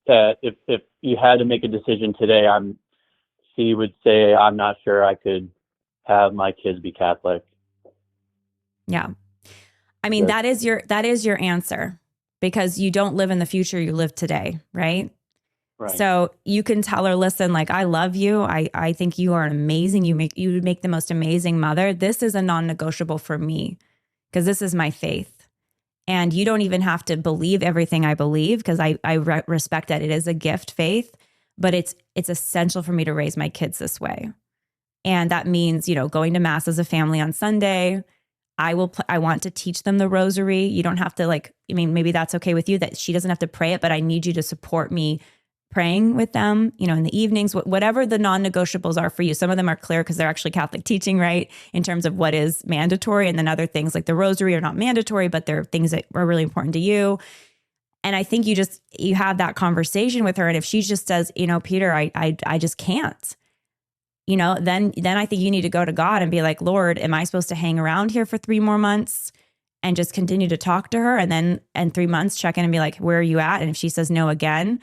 if you had to make a decision today, she would say, I'm not sure I could have my kids be Catholic. Yeah. I mean, that is your answer, because you don't live in the future, you live today, right? Right. So you can tell her, listen, like, I love you. I think you are amazing. You would make the most amazing mother. This is a non-negotiable for me because this is my faith. And you don't even have to believe everything I believe, because I respect that it is a gift faith, but it's essential for me to raise my kids this way. And that means, going to Mass as a family on Sunday. I want to teach them the Rosary. You don't have to maybe that's okay with you that she doesn't have to pray it, but I need you to support me praying with them, in the evenings, whatever the non-negotiables are for you. Some of them are clear because they're actually Catholic teaching, right? In terms of what is mandatory. And then other things like the Rosary are not mandatory, but they're things that are really important to you. And I think you have that conversation with her. And if she just says, Peter, I just can't, then I think you need to go to God and be like, Lord, am I supposed to hang around here for 3 more months and just continue to talk to her? And then in 3 months, check in and be like, where are you at? And if she says no again,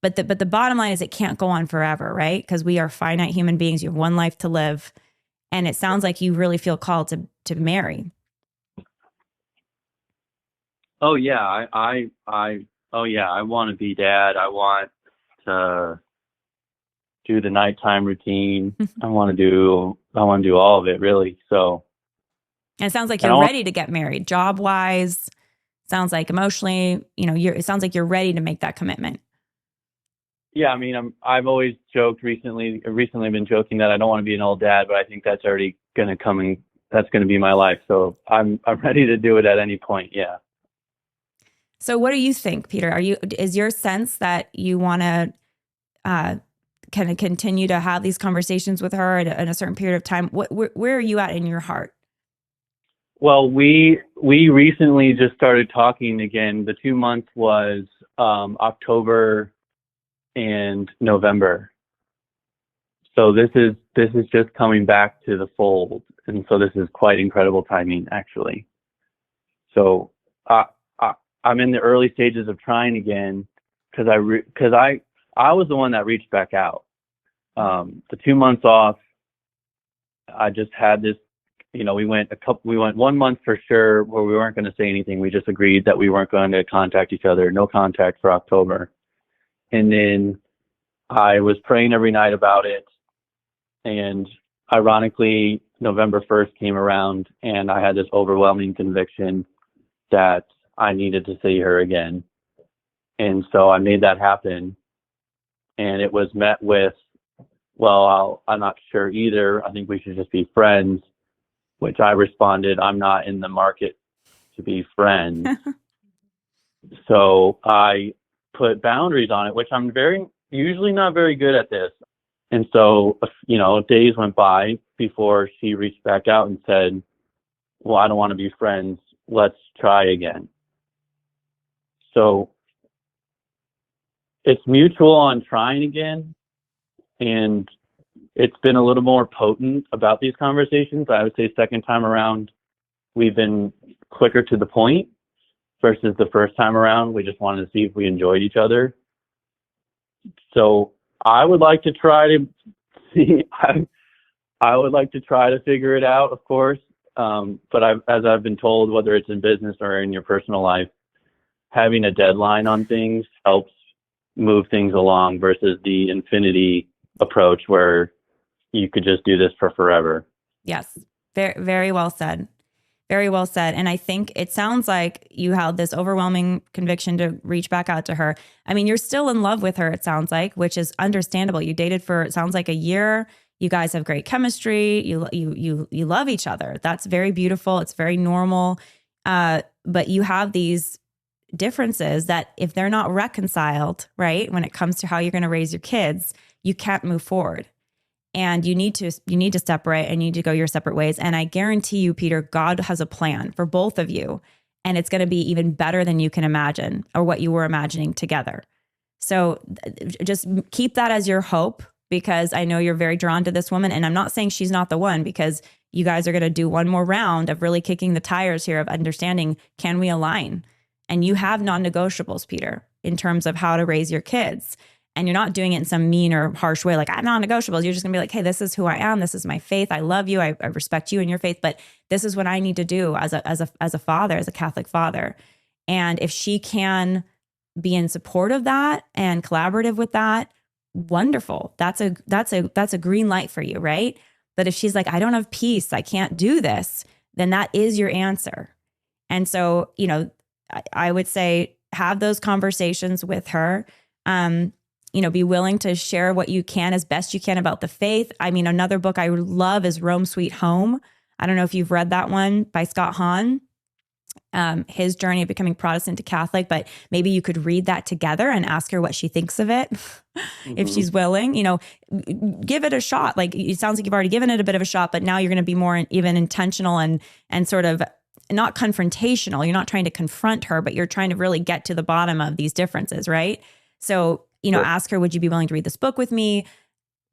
but the bottom line is it can't go on forever, right? Because we are finite human beings. You have one life to live. And it sounds like you really feel called to marry. Oh yeah. I want to be dad. I want to do the nighttime routine. I want to do all of it, really. So. And it sounds like you're ready to get married, job wise. Sounds like emotionally, it sounds like you're ready to make that commitment. Yeah, I mean, I've always joked recently been joking that I don't want to be an old dad, but I think that's already going to come, and that's going to be my life. So I'm ready to do it at any point. Yeah. So what do you think, Peter? Is your sense that you want to kind of continue to have these conversations with her in a certain period of time? Where are you at in your heart? Well, we recently just started talking again. The 2 months was October and November. So this is just coming back to the fold, and so this is quite incredible timing, actually. So I'm in the early stages of trying again because I was the one that reached back out. The 2 months off, I just had this. We went 1 month for sure where we weren't going to say anything. We just agreed that we weren't going to contact each other. No contact for October, and then I was praying every night about it. And ironically, November 1st came around and I had this overwhelming conviction that I needed to see her again. And so I made that happen. And it was met with, well, I'm not sure either. I think we should just be friends, which I responded, I'm not in the market to be friends. So I put boundaries on it, which I'm usually not very good at this. And so, days went by before she reached back out and said, well, I don't want to be friends. Let's try again. So it's mutual on trying again. And it's been a little more potent about these conversations. I would say second time around, we've been quicker to the point versus the first time around. We just wanted to see if we enjoyed each other. So I would like to try to see. I would like to try to figure it out, of course. But as I've been told, whether it's in business or in your personal life, having a deadline on things helps move things along versus the infinity approach where you could just do this for forever. Yes, very, very well said. Very well said. And I think it sounds like you had this overwhelming conviction to reach back out to her. I mean, you're still in love with her, it sounds like, which is understandable. You dated for, it sounds like, a year. You guys have great chemistry. You love each other. That's very beautiful. It's very normal. But you have these differences that if they're not reconciled, right, when it comes to how you're going to raise your kids, you can't move forward. And you need to separate and you need to go your separate ways. And I guarantee you, Peter, God has a plan for both of you. And it's going to be even better than you can imagine or what you were imagining together. So just keep that as your hope, because I know you're very drawn to this woman. And I'm not saying she's not the one, because you guys are going to do one more round of really kicking the tires here of understanding, can we align? And you have non-negotiables, Peter, in terms of how to raise your kids. And you're not doing it in some mean or harsh way, like I'm non-negotiables. You're just gonna be like, hey, this is who I am. This is my faith. I love you. I respect you and your faith, but this is what I need to do as a father, as a Catholic father. And if she can be in support of that and collaborative with that, wonderful. That's a green light for you, right? But if she's like, I don't have peace, I can't do this, then that is your answer. And so, I would say have those conversations with her. Be willing to share what you can as best you can about the faith. I mean, another book I love is Rome Sweet Home. I don't know if you've read that one by Scott Hahn, his journey of becoming Protestant to Catholic, but maybe you could read that together and ask her what she thinks of it. If she's willing, give it a shot. Like, it sounds like you've already given it a bit of a shot, but now you're going to be more even intentional and sort of not confrontational. You're not trying to confront her, but you're trying to really get to the bottom of these differences, right? So, ask her, would you be willing to read this book with me?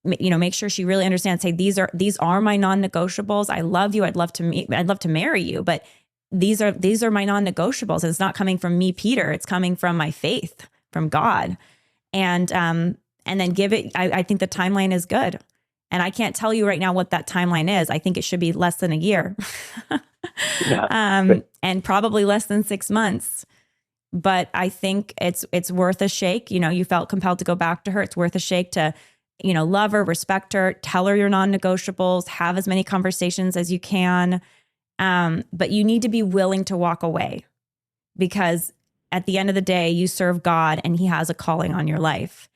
Make sure she really understands, say, these are my non-negotiables. I love you. I'd love to marry you, but these are my non-negotiables. And it's not coming from me, Peter. It's coming from my faith, from God. And then give it, I think the timeline is good. And I can't tell you right now what that timeline is. I think it should be less than a year. And probably less than 6 months. But I think it's worth a shake. You felt compelled to go back to her. It's worth a shake to, love her, respect her, tell her your non-negotiables, have as many conversations as you can. But you need to be willing to walk away, because at the end of the day, you serve God and he has a calling on your life.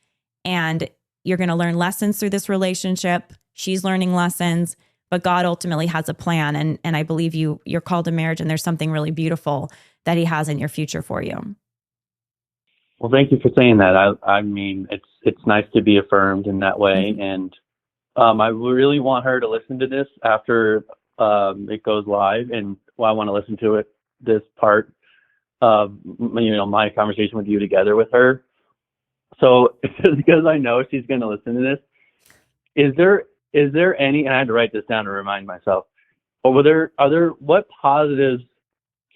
And you're going to learn lessons through this relationship. She's learning lessons, but God ultimately has a plan. And I believe you're called to marriage, and there's something really beautiful that he has in your future for you. Well, thank you for saying that. I mean, it's nice to be affirmed in that way. And I really want her to listen to this after it goes live. And I want to listen to it, this part of, my conversation with you together with her. So because I know she's going to listen to this, is there any, and I had to write this down to remind myself, but what positives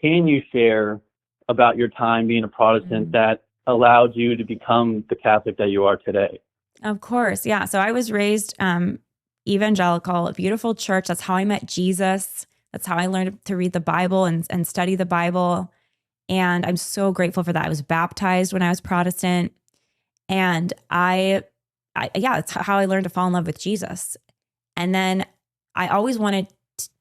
can you share about your time being a Protestant that allowed you to become the Catholic that you are today? Of course. Yeah. So I was raised evangelical, a beautiful church. That's how I met Jesus. That's how I learned to read the Bible and study the Bible. And I'm so grateful for that. I was baptized when I was Protestant. And that's how I learned to fall in love with Jesus. And then I always wanted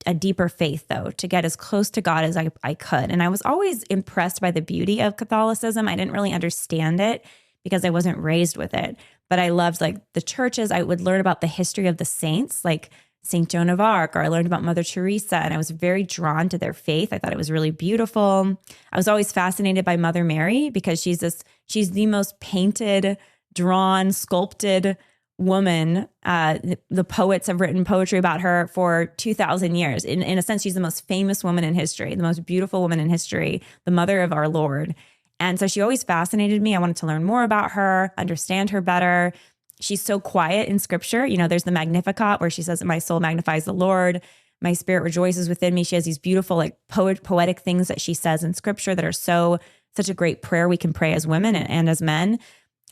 a deeper faith, though, to get as close to God as I could. And I was always impressed by the beauty of Catholicism. I didn't really understand it because I wasn't raised with it. But I loved like the churches. I would learn about the history of the saints, like Saint Joan of Arc, or I learned about Mother Teresa, and I was very drawn to their faith. I thought it was really beautiful. I was always fascinated by Mother Mary because she's the most painted, drawn, sculpted woman. The poets have written poetry about her for 2,000 years. In a sense, she's the most famous woman in history, the most beautiful woman in history, the mother of our Lord. And so she always fascinated me. I wanted to learn more about her, understand her better. She's so quiet in scripture. You know, there's the Magnificat where she says, my soul magnifies the Lord. My spirit rejoices within me. She has these beautiful, like poetic things that she says in scripture that are such a great prayer we can pray as women and as men.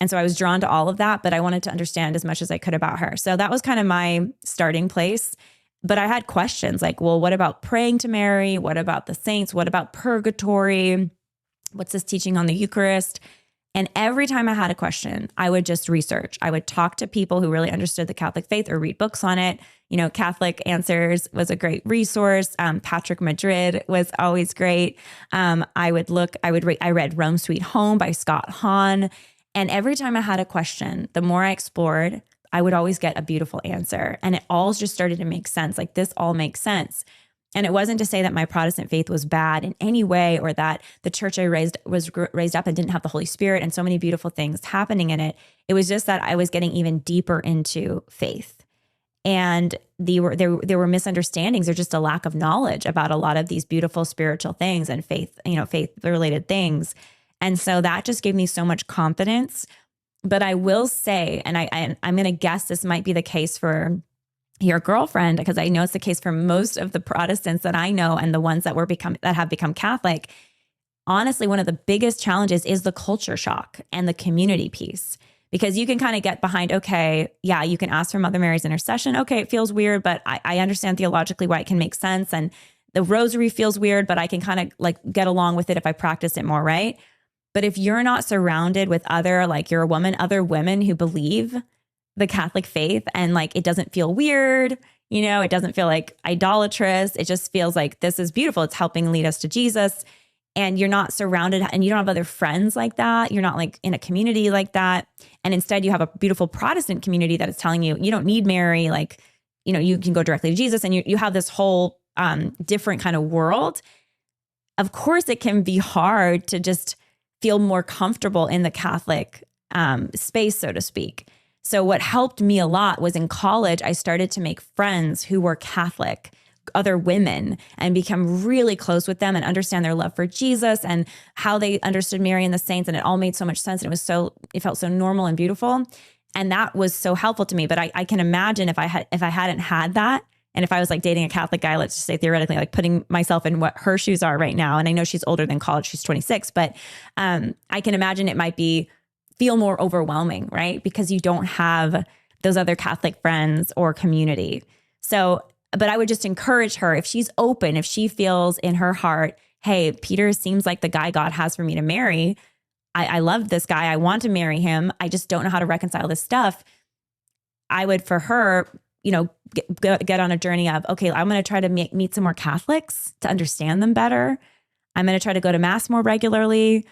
And so I was drawn to all of that, but I wanted to understand as much as I could about her. So that was kind of my starting place. But I had questions like, well, what about praying to Mary? What about the saints? What about purgatory? What's this teaching on the Eucharist? And every time I had a question, I would just research. I would talk to people who really understood the Catholic faith or read books on it. You know, Catholic Answers was a great resource. Patrick Madrid was always great. I read Rome Sweet Home by Scott Hahn. And every time I had a question, the more I explored, I would always get a beautiful answer. And it all just started to make sense. Like, this all makes sense. And it wasn't to say that my Protestant faith was bad in any way, or that the church I was raised up and didn't have the Holy Spirit and so many beautiful things happening in it. It was just that I was getting even deeper into faith. And there were misunderstandings or just a lack of knowledge about a lot of these beautiful spiritual things and faith-related things. And so that just gave me so much confidence. But I will say, and I'm going to guess this might be the case for your girlfriend, because I know it's the case for most of the Protestants that I know and the ones that have become Catholic. Honestly, one of the biggest challenges is the culture shock and the community piece, because you can kind of get behind, okay, yeah, you can ask for Mother Mary's intercession. Okay, it feels weird, but I understand theologically why it can make sense. And the rosary feels weird, but I can kind of like get along with it if I practice it more, right? But if you're not surrounded with other women who believe the Catholic faith, and like, it doesn't feel weird, it doesn't feel like idolatrous. It just feels like this is beautiful. It's helping lead us to Jesus. And you're not surrounded, and you don't have other friends like that. You're not like in a community like that. And instead you have a beautiful Protestant community that is telling you, you don't need Mary. Like, you can go directly to Jesus, and you have this whole different kind of world. Of course, it can be hard to just feel more comfortable in the Catholic space, so to speak. So what helped me a lot was in college, I started to make friends who were Catholic, other women, and become really close with them and understand their love for Jesus and how they understood Mary and the saints. And it all made so much sense. And it felt so normal and beautiful. And that was so helpful to me. But I can imagine if I hadn't had that, and if I was like dating a Catholic guy, let's just say theoretically, like putting myself in what her shoes are right now. And I know she's older than college, she's 26, but I can imagine it might feel more overwhelming, right? Because you don't have those other Catholic friends or community. So, but I would just encourage her, if she's open, if she feels in her heart, hey, Peter seems like the guy God has for me to marry. I love this guy. I want to marry him. I just don't know how to reconcile this stuff. I would, for her, get on a journey of, okay, I'm going to try to meet some more Catholics to understand them better. I'm going to try to go to Mass more regularly.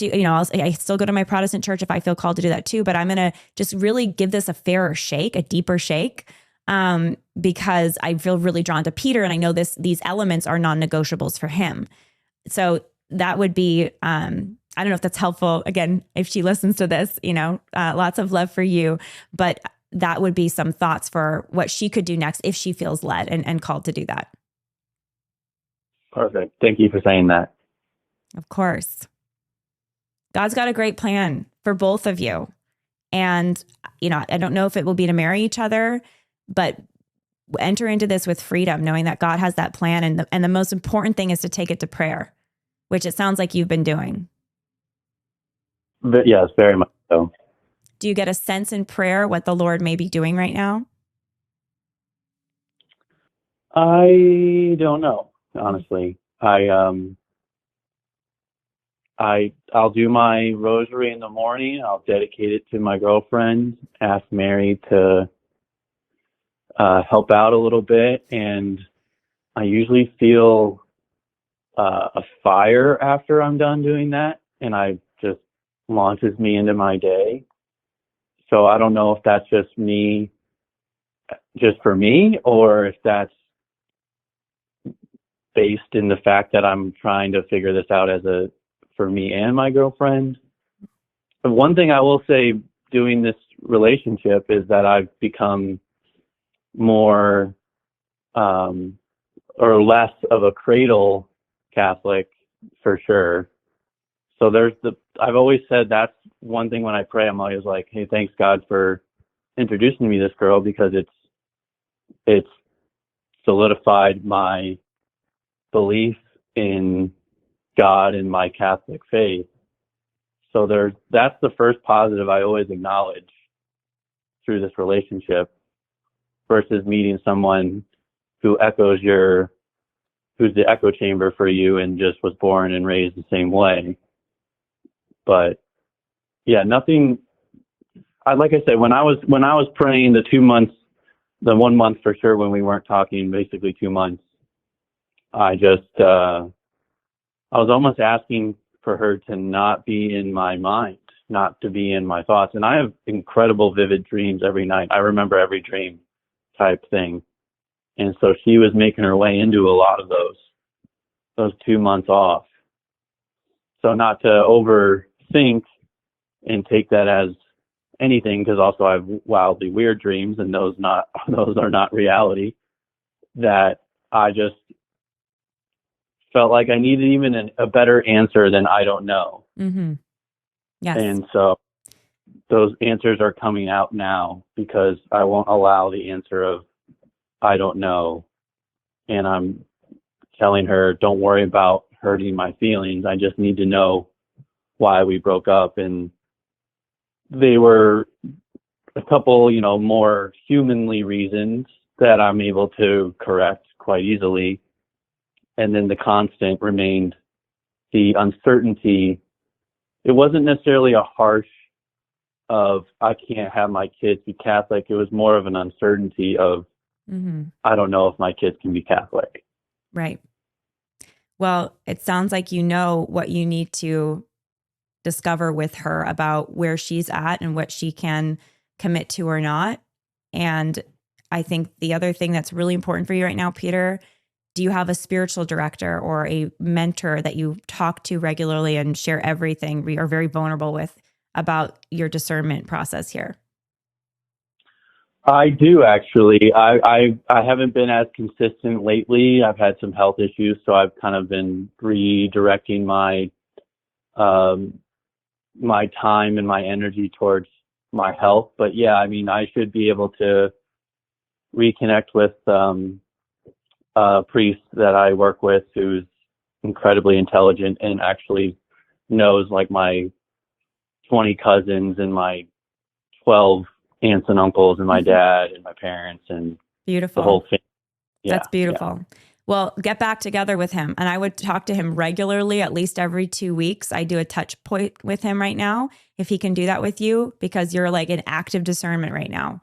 I still go to my Protestant church if I feel called to do that too, but I'm going to just really give this a fairer shake, a deeper shake, because I feel really drawn to Peter, and I know these elements are non-negotiables for him. So that would be, I don't know if that's helpful. Again, if she listens to this, lots of love for you, but that would be some thoughts for what she could do next if she feels led and called to do that. Perfect. Thank you for saying that. Of course. God's got a great plan for both of you. And, I don't know if it will be to marry each other, but enter into this with freedom, knowing that God has that plan. And the most important thing is to take it to prayer, which it sounds like you've been doing. But yes, very much so. Do you get a sense in prayer what the Lord may be doing right now? I don't know, honestly. I'll do my rosary in the morning. I'll dedicate it to my girlfriend, ask Mary to help out a little bit, and I usually feel a fire after I'm done doing that, and I just launches me into my day. So I don't know if that's just for me, or if that's based in the fact that I'm trying to figure this out for me and my girlfriend. But one thing I will say doing this relationship is that I've become more or less of a cradle Catholic for sure. So I've always said that's one thing when I pray, I'm always like, hey, thanks God for introducing me to this girl, because it's solidified my belief in God and my Catholic faith. So that's the first positive I always acknowledge through this relationship, versus meeting someone who's the echo chamber for you and just was born and raised the same way. But yeah, nothing. Like I said, when I was praying the 2 months, the 1 month for sure when we weren't talking, basically 2 months, I was almost asking for her to not be in my mind, not to be in my thoughts. And I have incredible vivid dreams every night. I remember every dream type thing. And so she was making her way into a lot of those 2 months off. So not to overthink and take that as anything, because also I have wildly weird dreams, and those are not reality, that I just felt like I needed even a better answer than I don't know. Mm-hmm. Yes. And so those answers are coming out now, because I won't allow the answer of I don't know. And I'm telling her, don't worry about hurting my feelings. I just need to know why we broke up. And they were a couple, more humanly reasons that I'm able to correct quite easily. And then the constant remained the uncertainty. It wasn't necessarily a harsh of I can't have my kids be Catholic. It was more of an uncertainty of I don't know if my kids can be Catholic. Right. Well, it sounds like you know what you need to discover with her about where she's at and what she can commit to or not. And I think the other thing that's really important for you right now, Peter, do you have a spiritual director or a mentor that you talk to regularly and share everything we are very vulnerable with about your discernment process here? I do, actually. I haven't been as consistent lately. I've had some health issues, so I've kind of been redirecting my my time and my energy towards my health. But yeah, I mean, I should be able to reconnect with a priest that I work with who's incredibly intelligent and actually knows like my 20 cousins and my 12 aunts and uncles and my dad and my parents and beautiful. The whole thing. Yeah, that's beautiful. Yeah. Well, get back together with him. And I would talk to him regularly, at least every 2 weeks. I do a touch point with him right now, if he can do that with you, because you're like in active discernment right now.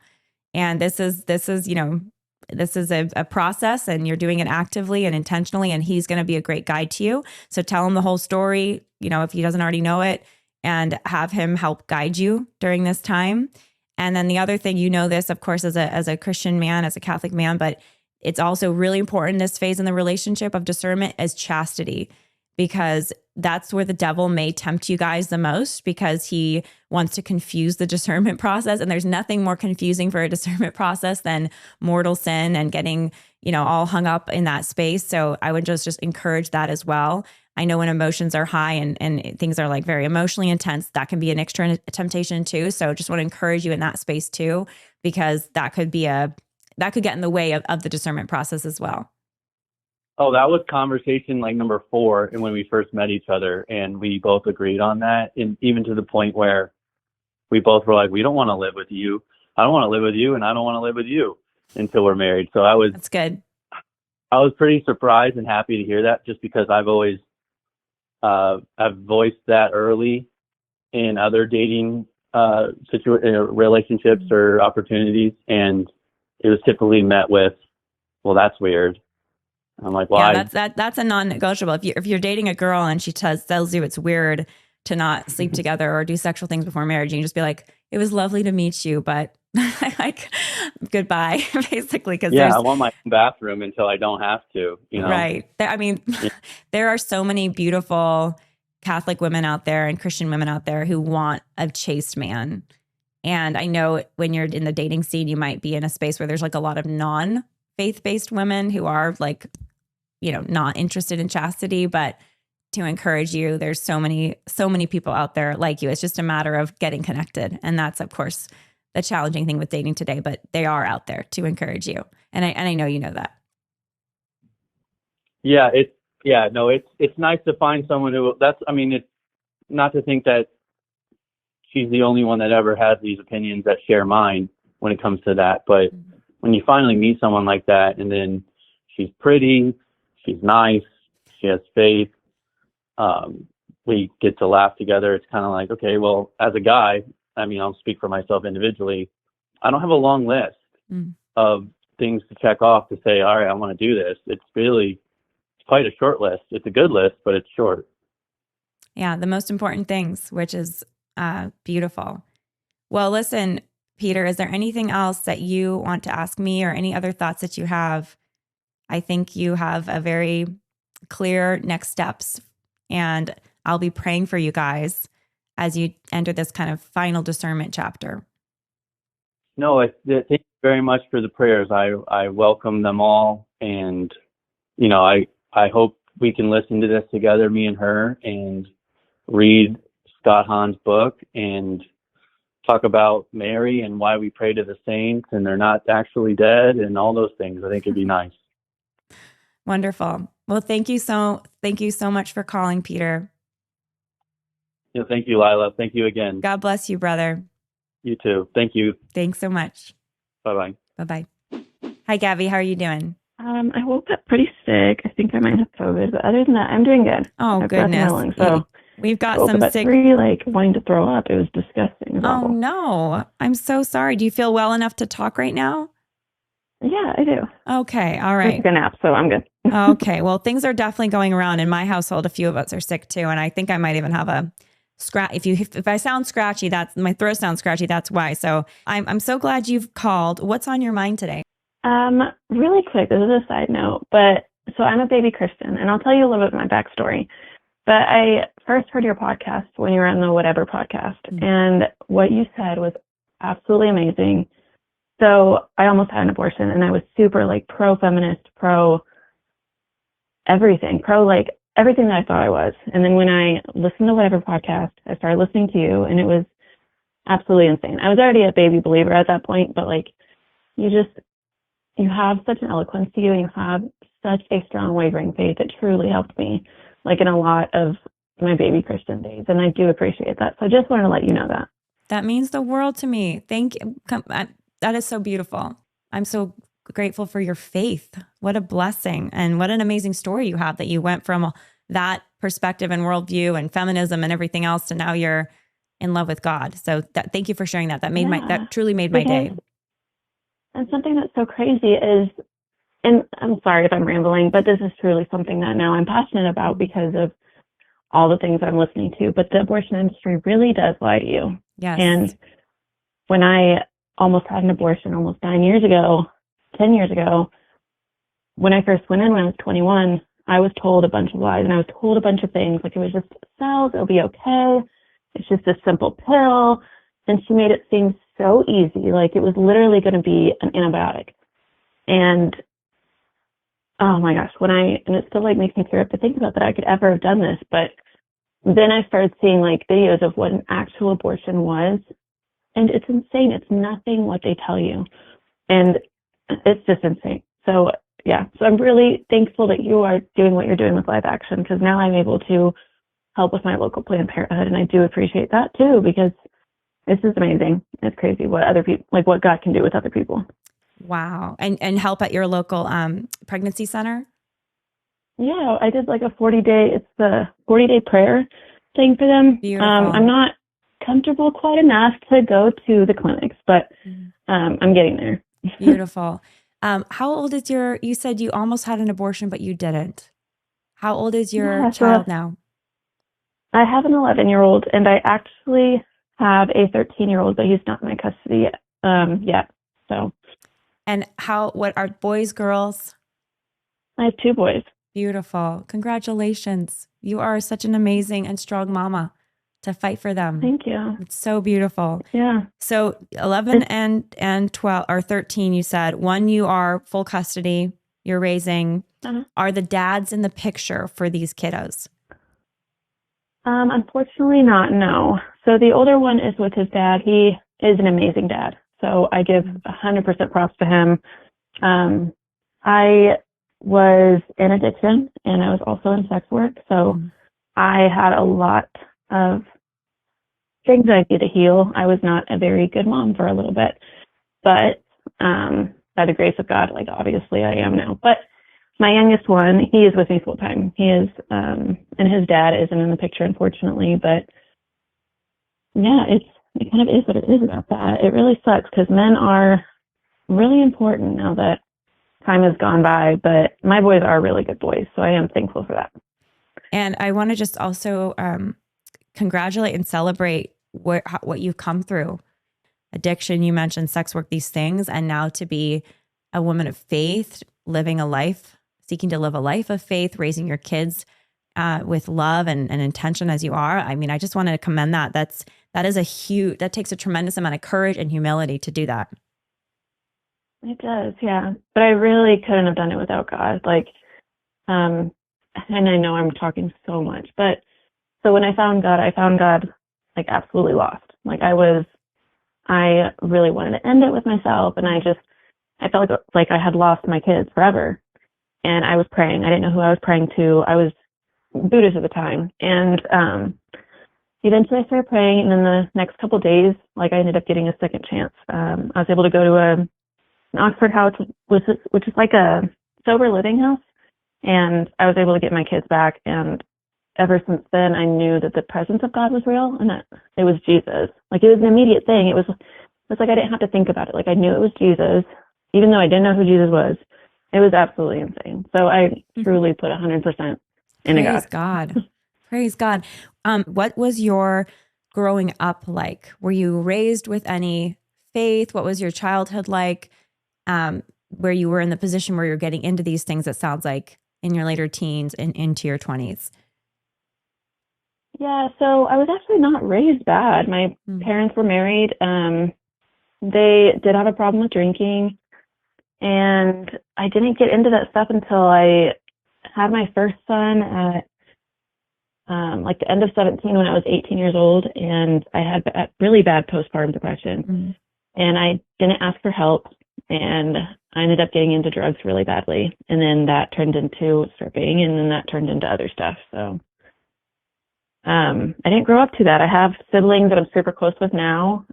And this is a process, and you're doing it actively and intentionally, and he's going to be a great guide to you. So tell him the whole story, if he doesn't already know it, and have him help guide you during this time. And then the other thing, this, of course, as a Christian man, as a Catholic man, but it's also really important in this phase in the relationship of discernment is chastity, because that's where the devil may tempt you guys the most, because he wants to confuse the discernment process. And there's nothing more confusing for a discernment process than mortal sin and getting, all hung up in that space. So I would just encourage that as well. I know when emotions are high and things are like very emotionally intense, that can be an extra temptation too. So just want to encourage you in that space too, because that could get in the way of the discernment process as well. Oh, that was conversation like number 4, and when we first met each other, and we both agreed on that, and even to the point where we both were like, we don't want to live with you. I don't want to live with you, and I don't want to live with you until we're married. So That's good. I was pretty surprised and happy to hear that, just because I've always I've voiced that early in other dating relationships or opportunities, and it was typically met with, well, that's weird. I'm like, well, yeah, that's a non-negotiable. If you're dating a girl and she tells you it's weird to not sleep together or do sexual things before marriage, you can just be like, it was lovely to meet you, but like, goodbye, basically. Because I want my bathroom until I don't have to, Right. I mean, there are so many beautiful Catholic women out there and Christian women out there who want a chaste man. And I know when you're in the dating scene, you might be in a space where there's like a lot of non-faith-based women who are like, not interested in chastity, but to encourage you, there's so many people out there like you. It's just a matter of getting connected. And that's, of course, the challenging thing with dating today, but they are out there to encourage you. And I know you know that. Yeah, it's nice to find someone who it's not to think that she's the only one that ever has these opinions that share mine when it comes to that. But when you finally meet someone like that, and then she's pretty, she's nice, she has faith, we get to laugh together. It's kind of like, okay, well, as a guy, I'll speak for myself individually. I don't have a long list of things to check off to say, all right, I want to do this. It's quite a short list. It's a good list, but it's short. Yeah, the most important things, which is beautiful. Well, listen, Peter, is there anything else that you want to ask me or any other thoughts that you have? I think you have a very clear next steps, and I'll be praying for you guys as you enter this kind of final discernment chapter. No, thank you very much for the prayers. I welcome them all, and I hope we can listen to this together, me and her, and read Scott Hahn's book and talk about Mary and why we pray to the saints and they're not actually dead and all those things. I think it'd be nice. Wonderful. Well, thank you so much for calling, Peter. Yeah, thank you, Lila. Thank you again. God bless you, brother. You too. Thank you. Thanks so much. Bye-bye. Bye-bye. Hi, Gabby. How are you doing? I woke up pretty sick. I think I might have COVID, but other than that, I'm doing good. Oh, goodness. Lungs, so we've got some sick. Wanting to throw up. It was disgusting. It was awful. No. I'm so sorry. Do you feel well enough to talk right now? Yeah, I do. Okay. All right. I took a nap, so I'm good. Okay. Well, things are definitely going around in my household. A few of us are sick too. And I think I might even have a scratch. If I sound scratchy, that's my throat sounds scratchy. That's why. So I'm so glad you've called. What's on your mind today? Really quick, this is a side note, but so I'm a baby Christian, and I'll tell you a little bit of my backstory. But I first heard your podcast when you were on the Whatever podcast, and what you said was absolutely amazing. So I almost had an abortion, and I was super pro-feminist, pro-everything, everything that I thought I was. And then when I listened to Whatever podcast, I started listening to you, and it was absolutely insane. I was already a baby believer at that point, but you have such an eloquence to you, and you have such a strong wavering faith that truly helped me, in a lot of my baby Christian days. And I do appreciate that. So I just wanted to let you know that. That means the world to me. Thank you. That is so beautiful. I'm so grateful for your faith. What a blessing. And what an amazing story you have that you went from that perspective and worldview and feminism and everything else to now you're in love with God. So thank you for sharing that. That truly made my day. And something that's so crazy is, and I'm sorry if I'm rambling, but this is truly something that now I'm passionate about because of all the things I'm listening to, but the abortion industry really does lie to you. Yes. And when I almost had an abortion almost 10 years ago, when I first went in when I was 21, I was told a bunch of lies and I was told a bunch of things. It was just cells, it'll be okay. It's just a simple pill. And she made it seem so easy, it was literally going to be an antibiotic. And oh my gosh, and it still like makes me tear up to think about that I could ever have done this. But then I started seeing like videos of what an actual abortion was. And it's insane. It's nothing what they tell you. And it's just insane. So yeah, so I'm really thankful that you are doing what you're doing with Live Action, because now I'm able to help with my local Planned Parenthood. And I do appreciate that too, because it's just amazing. It's crazy what other people, like what God can do with other people. Wow. And help at your local pregnancy center? Yeah, I did like a 40-day, it's the 40-day prayer thing for them. Beautiful. I'm not comfortable quite enough to go to the clinics, but I'm getting there. Beautiful. How old is you said you almost had an abortion, but you didn't. How old is your child now? I have an 11-year-old, and I actually have a 13-year-old, but he's not in my custody yet. So. And what are boys, girls? I have 2 boys. Beautiful. Congratulations. You are such an amazing and strong mama to fight for them. Thank you. It's so beautiful. Yeah. So 11 and 12 or 13, you said. One, you are full custody, you're raising. Are the dads in the picture for these kiddos? Unfortunately not, no. So the older one is with his dad. He is an amazing dad. So I give 100% props to him. I was in addiction, and I was also in sex work. So I had a lot of things I needed to heal. I was not a very good mom for a little bit, but by the grace of God, like obviously I am now. But my youngest one, he is with me full time. He is, and his dad isn't in the picture, unfortunately. But yeah, it kind of is what it is about that. It really sucks because men are really important now that time has gone by. But my boys are really good boys, so I am thankful for that. And I want to just also congratulate and celebrate what you've come through. Addiction, you mentioned sex work, these things, and now to be a woman of faith, seeking to live a life of faith, raising your kids with love and intention as you are. I mean, I just wanted to commend that. That takes a tremendous amount of courage and humility to do that. It does, yeah. But I really couldn't have done it without God. And I know I'm talking so much, but so when I found God like absolutely lost. Like I really wanted to end it with myself, and I felt like I had lost my kids forever. And I was praying. I didn't know who I was praying to. I was Buddhist at the time. And eventually I started praying, and then the next couple of days, like I ended up getting a second chance. I was able to go to an Oxford house, which is like a sober living house. And I was able to get my kids back. And ever since then, I knew that the presence of God was real and that it was Jesus. Like it was an immediate thing. It was like I didn't have to think about it. Like I knew it was Jesus, even though I didn't know who Jesus was. It was absolutely insane. So I truly put 100% into God. Praise God. Praise God. What was your growing up like? Were you raised with any faith? What was your childhood like? Where you were in the position where you're getting into these things, it sounds like in your later teens and into your 20s. Yeah, so I was actually not raised bad. My parents were married. They did have a problem with drinking, and I didn't get into that stuff until I had my first son at like the end of 17 when I was 18 years old, and I had really bad postpartum depression. And I didn't ask for help, and I ended up getting into drugs really badly, and then that turned into stripping, and then that turned into other stuff. So I didn't grow up to that. I have siblings that I'm super close with now.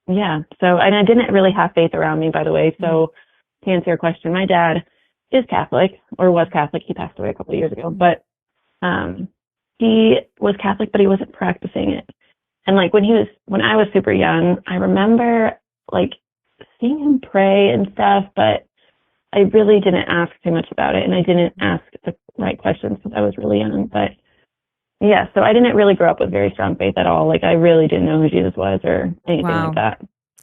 Yeah. So, and I didn't really have faith around me, by the way. So to answer your question, my dad is Catholic, or was Catholic. He passed away a couple of years ago, but he was Catholic, but he wasn't practicing it. And like when I was super young, I remember like seeing him pray and stuff, but I really didn't ask too much about it, and I didn't ask the right questions because I was really young. But yeah, so I didn't really grow up with very strong faith at all. Like I really didn't know who Jesus was or anything like that.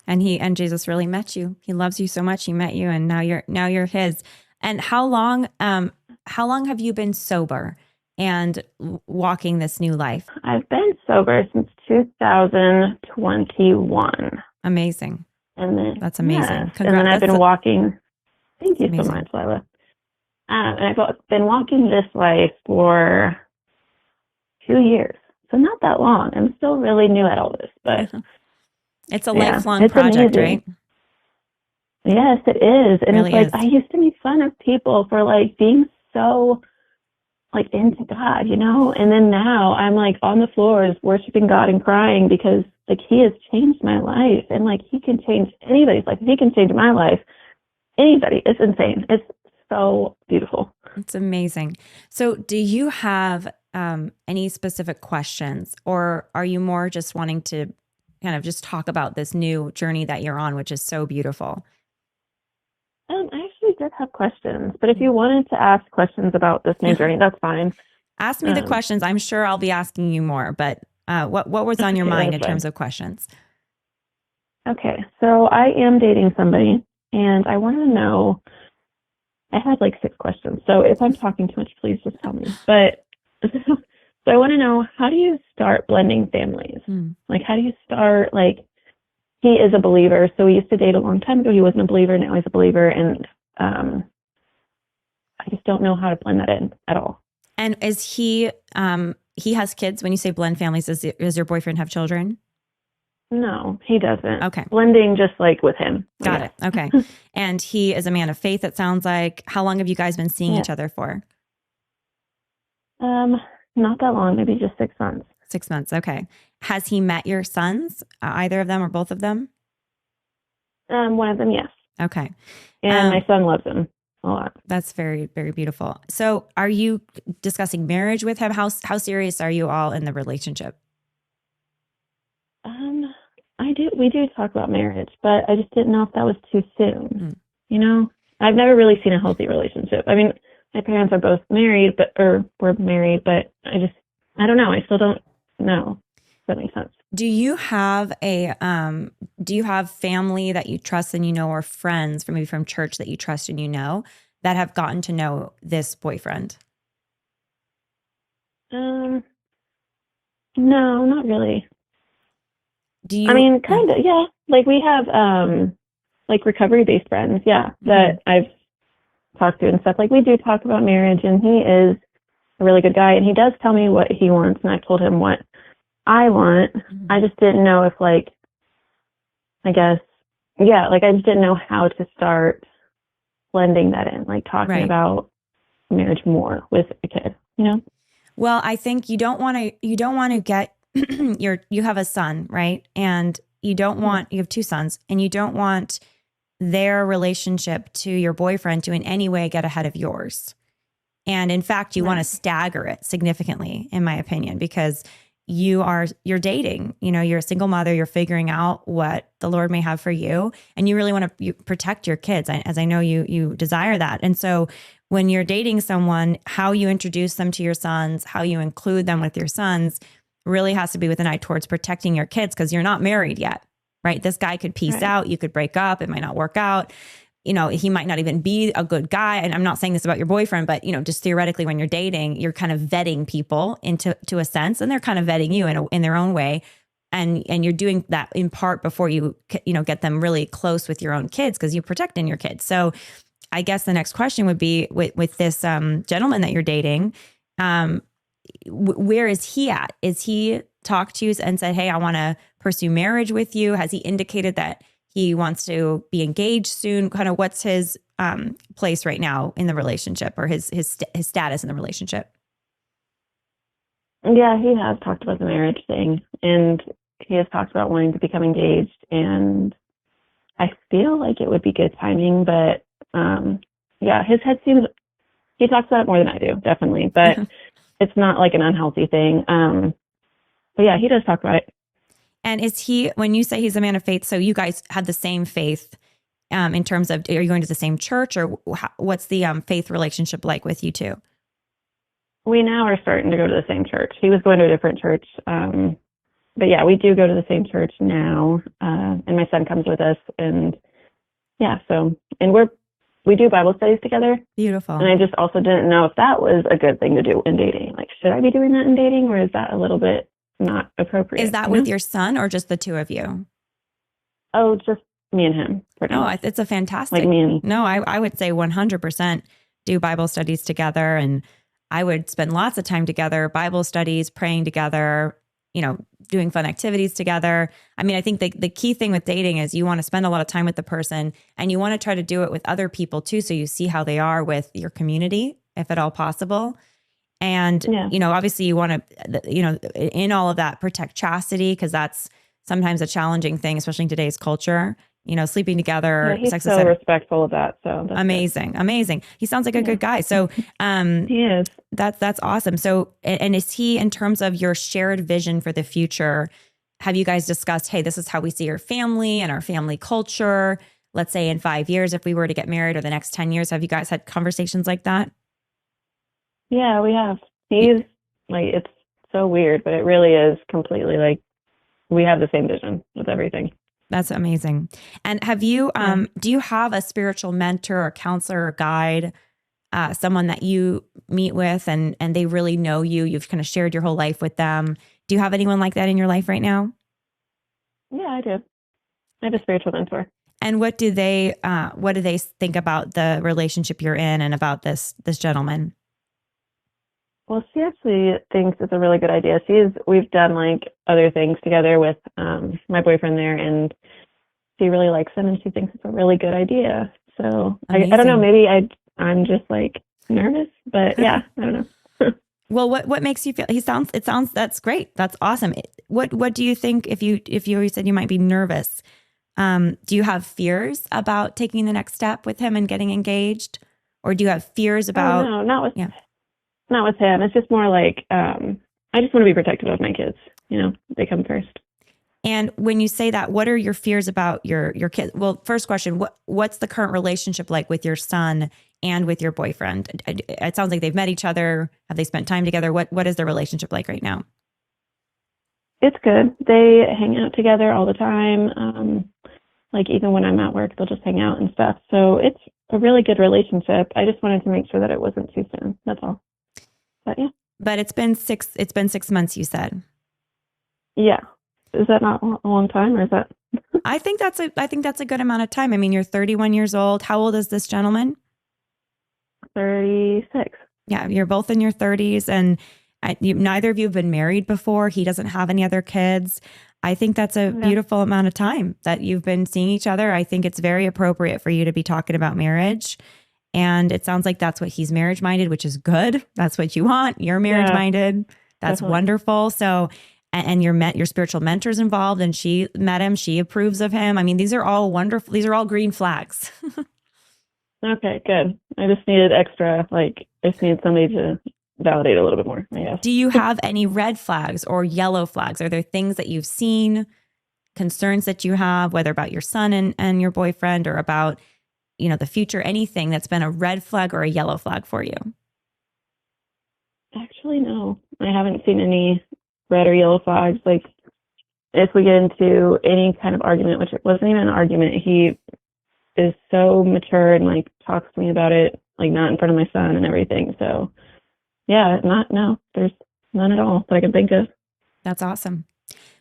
And Jesus really met you. He loves you so much. He met you, and now you're his. And how long have you been sober and walking this new life? I've been sober since 2021. Amazing. And then that's amazing. Yes. And then I've been walking. Thank you so much, Lila. And I've been walking this life for 2 years, so not that long. I'm still really new at all this, but it's a lifelong project, amazing. right? Yes, it is. And really it's like, I used to make fun of people for like being so like into God, you know? And then now I'm like on the floors worshiping God and crying because like he has changed my life, and like he can change anybody's life. If he can change my life, anybody. It's insane. It's so beautiful. It's amazing. So do you have any specific questions, or are you more just wanting to kind of just talk about this new journey that you're on, which is so beautiful? I actually did have questions, but if you wanted to ask questions about this new journey, that's fine. Ask me the questions. I'm sure I'll be asking you more, but what was on your mind in terms of questions? Okay, so I am dating somebody, and I want to know, I had like 6 questions, so if I'm talking too much, please just tell me. But so I want to know, how do you start blending families? Like, how do you start, like, he is a believer, so we used to date a long time ago. He wasn't a believer, now he's a believer, and I just don't know how to blend that in at all. And is he has kids? When you say blend families, does your boyfriend have children? No, he doesn't. Okay. Blending just like with him. Got it. Okay. And he is a man of faith, it sounds like. How long have you guys been seeing each other for? Not that long, maybe just 6 months. 6 months. Okay. Has he met your sons, either of them or both of them? One of them, yes. Okay. And my son loves him a lot. That's very, very beautiful. So are you discussing marriage with him? How serious are you all in the relationship? We do talk about marriage, but I just didn't know if that was too soon. You know, I've never really seen a healthy relationship. I mean, my parents are both married, were married, but I don't know. I still don't know. If that makes sense. Do you have family that you trust and you know, or friends maybe from church that you trust and you know that have gotten to know this boyfriend? No, not really. I mean, kind of, yeah. Like we have like recovery-based friends, that I've talked to and stuff. Like we do talk about marriage, and he is a really good guy, and he does tell me what he wants, and I've told him what I want. I just didn't know if like, I guess, like I just didn't know how to start blending that in, like talking about marriage more with a kid, you know? Well, I think you don't want to get you have a son, right? And you have 2 sons, and you don't want their relationship to your boyfriend to in any way get ahead of yours. And in fact, you want to stagger it significantly, in my opinion, because you're dating, you know, you're a single mother, you're figuring out what the Lord may have for you, and you really want to protect your kids, as I know you desire that. And so when you're dating someone, how you introduce them to your sons, how you include them with your sons really has to be with an eye towards protecting your kids, because you're not married yet, right? This guy could peace out. You could break up. It might not work out. You know, he might not even be a good guy. And I'm not saying this about your boyfriend, but, you know, just theoretically, when you're dating, you're kind of vetting people to a sense, and they're kind of vetting you in their own way. And you're doing that in part before you get them really close with your own kids, because you're protecting your kids. So I guess the next question would be with this gentleman that you're dating, where is he at? Is he talked to you and said, hey, I want to pursue marriage with you? Has he indicated that he wants to be engaged soon? Kind of what's his place right now in the relationship, or his status in the relationship? Yeah, he has talked about the marriage thing, and he has talked about wanting to become engaged, and I feel like it would be good timing, but his head seems, he talks about it more than I do, definitely, but it's not like an unhealthy thing. But yeah, he does talk about it. And is he, when you say he's a man of faith, so you guys had the same faith in terms of, are you going to the same church, or what's the faith relationship like with you two? We now are starting to go to the same church. He was going to a different church. But yeah, we do go to the same church now. And my son comes with us, and and we do Bible studies together. Beautiful. And I just also didn't know if that was a good thing to do in dating. Like, should I be doing that in dating, or is that a little bit not appropriate? Is that with your son, or just the two of you? Oh, just me and him. No, it's a fantastic. Like me and No, I would say 100% do Bible studies together, and I would spend lots of time together, Bible studies, praying together, doing fun activities together. I mean, I think the key thing with dating is you want to spend a lot of time with the person, and you want to try to do it with other people too, so you see how they are with your community, if at all possible. And, obviously you want to, in all of that, protect chastity, because that's sometimes a challenging thing, especially in today's culture, sleeping together. he's sex, so respectful of that. So that's amazing. Good. Amazing. He sounds like a good guy. So he is. That's awesome. So, and is he, in terms of your shared vision for the future, have you guys discussed, hey, this is how we see our family and our family culture? Let's say in 5 years, if we were to get married, or the next 10 years, have you guys had conversations like that? Yeah, we have. He's like, it's so weird, but it really is completely like, we have the same vision with everything. That's amazing. And have you, do you have a spiritual mentor or counselor or guide, someone that you meet with and they really know you, you've kind of shared your whole life with them? Do you have anyone like that in your life right now? Yeah, I do. I have a spiritual mentor. And what do they think about the relationship you're in and about this gentleman? Well, she actually thinks it's a really good idea. We've done like other things together with my boyfriend there, and she really likes him, and she thinks it's a really good idea. So I don't know, maybe I'm just like nervous, but yeah, I don't know. Well, what makes you feel? It sounds that's great. That's awesome. What do you think? If you said you might be nervous, do you have fears about taking the next step with him and getting engaged, or do you have fears about? Oh, no, not with him. It's just more like I just want to be protective of my kids. They come first. And when you say that, what are your fears about your kids? Well, first question, what's the current relationship like with your son and with your boyfriend? It sounds like they've met each other. Have they spent time together? What is their relationship like right now? It's good. They hang out together all the time. Like even when I'm at work, they'll just hang out and stuff. So it's a really good relationship. I just wanted to make sure that it wasn't too soon. That's all. But yeah. But it's been 6 months, you said. Yeah. Is that not a long time, or is that? I think that's a good amount of time. I mean, you're 31 years old. How old is this gentleman? 36. Yeah, you're both in your 30s, and neither of you have been married before. He doesn't have any other kids. I think that's a beautiful amount of time that you've been seeing each other. I think it's very appropriate for you to be talking about marriage. And it sounds like that's what he's marriage-minded, which is good. That's what you want. You're marriage-minded. That's definitely wonderful. So, and your spiritual mentor's involved, and she met him. She approves of him. I mean, these are all wonderful. These are all green flags. Okay, good. I just needed I just needed somebody to validate a little bit more, I guess. Do you have any red flags or yellow flags? Are there things that you've seen, concerns that you have, whether about your son and your boyfriend, or about the future, anything that's been a red flag or a yellow flag for you? Actually, no. I haven't seen any red or yellow flags. Like, if we get into any kind of argument, which it wasn't even an argument, he is so mature and talks to me about it, not in front of my son and everything. So yeah, there's none at all that I can think of. That's awesome.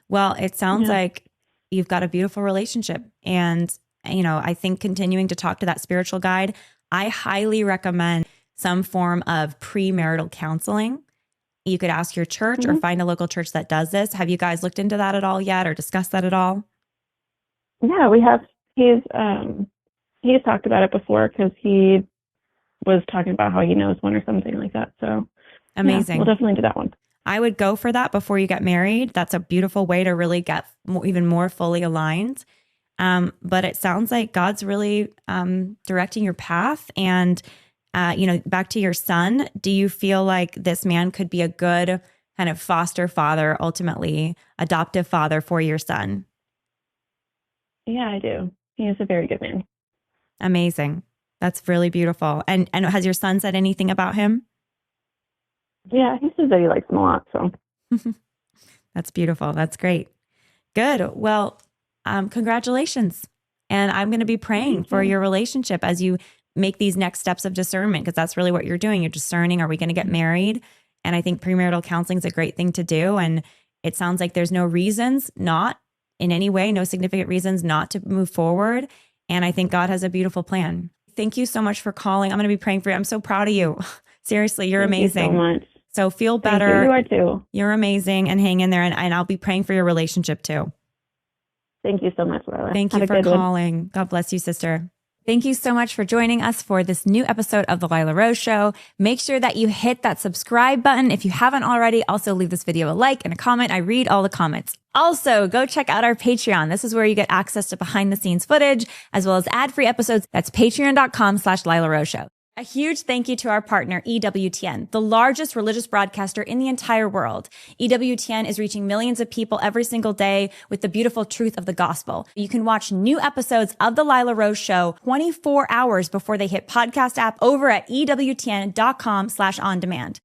Well, it sounds like you've got a beautiful relationship, and I think continuing to talk to that spiritual guide, I highly recommend some form of premarital counseling. You could ask your church or find a local church that does this. Have you guys looked into that at all yet, or discussed that at all? Yeah, we have. He's talked about it before, because he was talking about how he knows one or something like that. So amazing. We'll definitely do that one. I would go for that before you get married. That's a beautiful way to really get even more fully aligned. But it sounds like God's really directing your path. And, back to your son, do you feel like this man could be a good kind of foster father, ultimately adoptive father for your son? Yeah, I do. He is a very good man. Amazing. That's really beautiful. And has your son said anything about him? Yeah, he says that he likes him a lot. So that's beautiful. That's great. Good. Well, congratulations. And I'm going to be praying for your relationship as you make these next steps of discernment, because that's really what you're doing. You're discerning, are we going to get married? And I think premarital counseling is a great thing to do. And it sounds like there's no reasons not in any way, no significant reasons not to move forward. And I think God has a beautiful plan. Thank you so much for calling. I'm going to be praying for you. I'm so proud of you. Seriously, you're amazing. Thank you so much. So feel better. Thank you. You are too. You're amazing, and hang in there. And I'll be praying for your relationship too. Thank you so much, Lila. Thank you for calling. God bless you, sister. Thank you so much for joining us for this new episode of The Lila Rose Show. Make sure that you hit that subscribe button if you haven't already. Also, leave this video a like and a comment. I read all the comments. Also, go check out our Patreon. This is where you get access to behind the scenes footage as well as ad-free episodes. That's patreon.com/Lila Rose Show. A huge thank you to our partner, EWTN, the largest religious broadcaster in the entire world. EWTN is reaching millions of people every single day with the beautiful truth of the gospel. You can watch new episodes of The Lila Rose Show 24 hours before they hit podcast app over at EWTN.com/on-demand.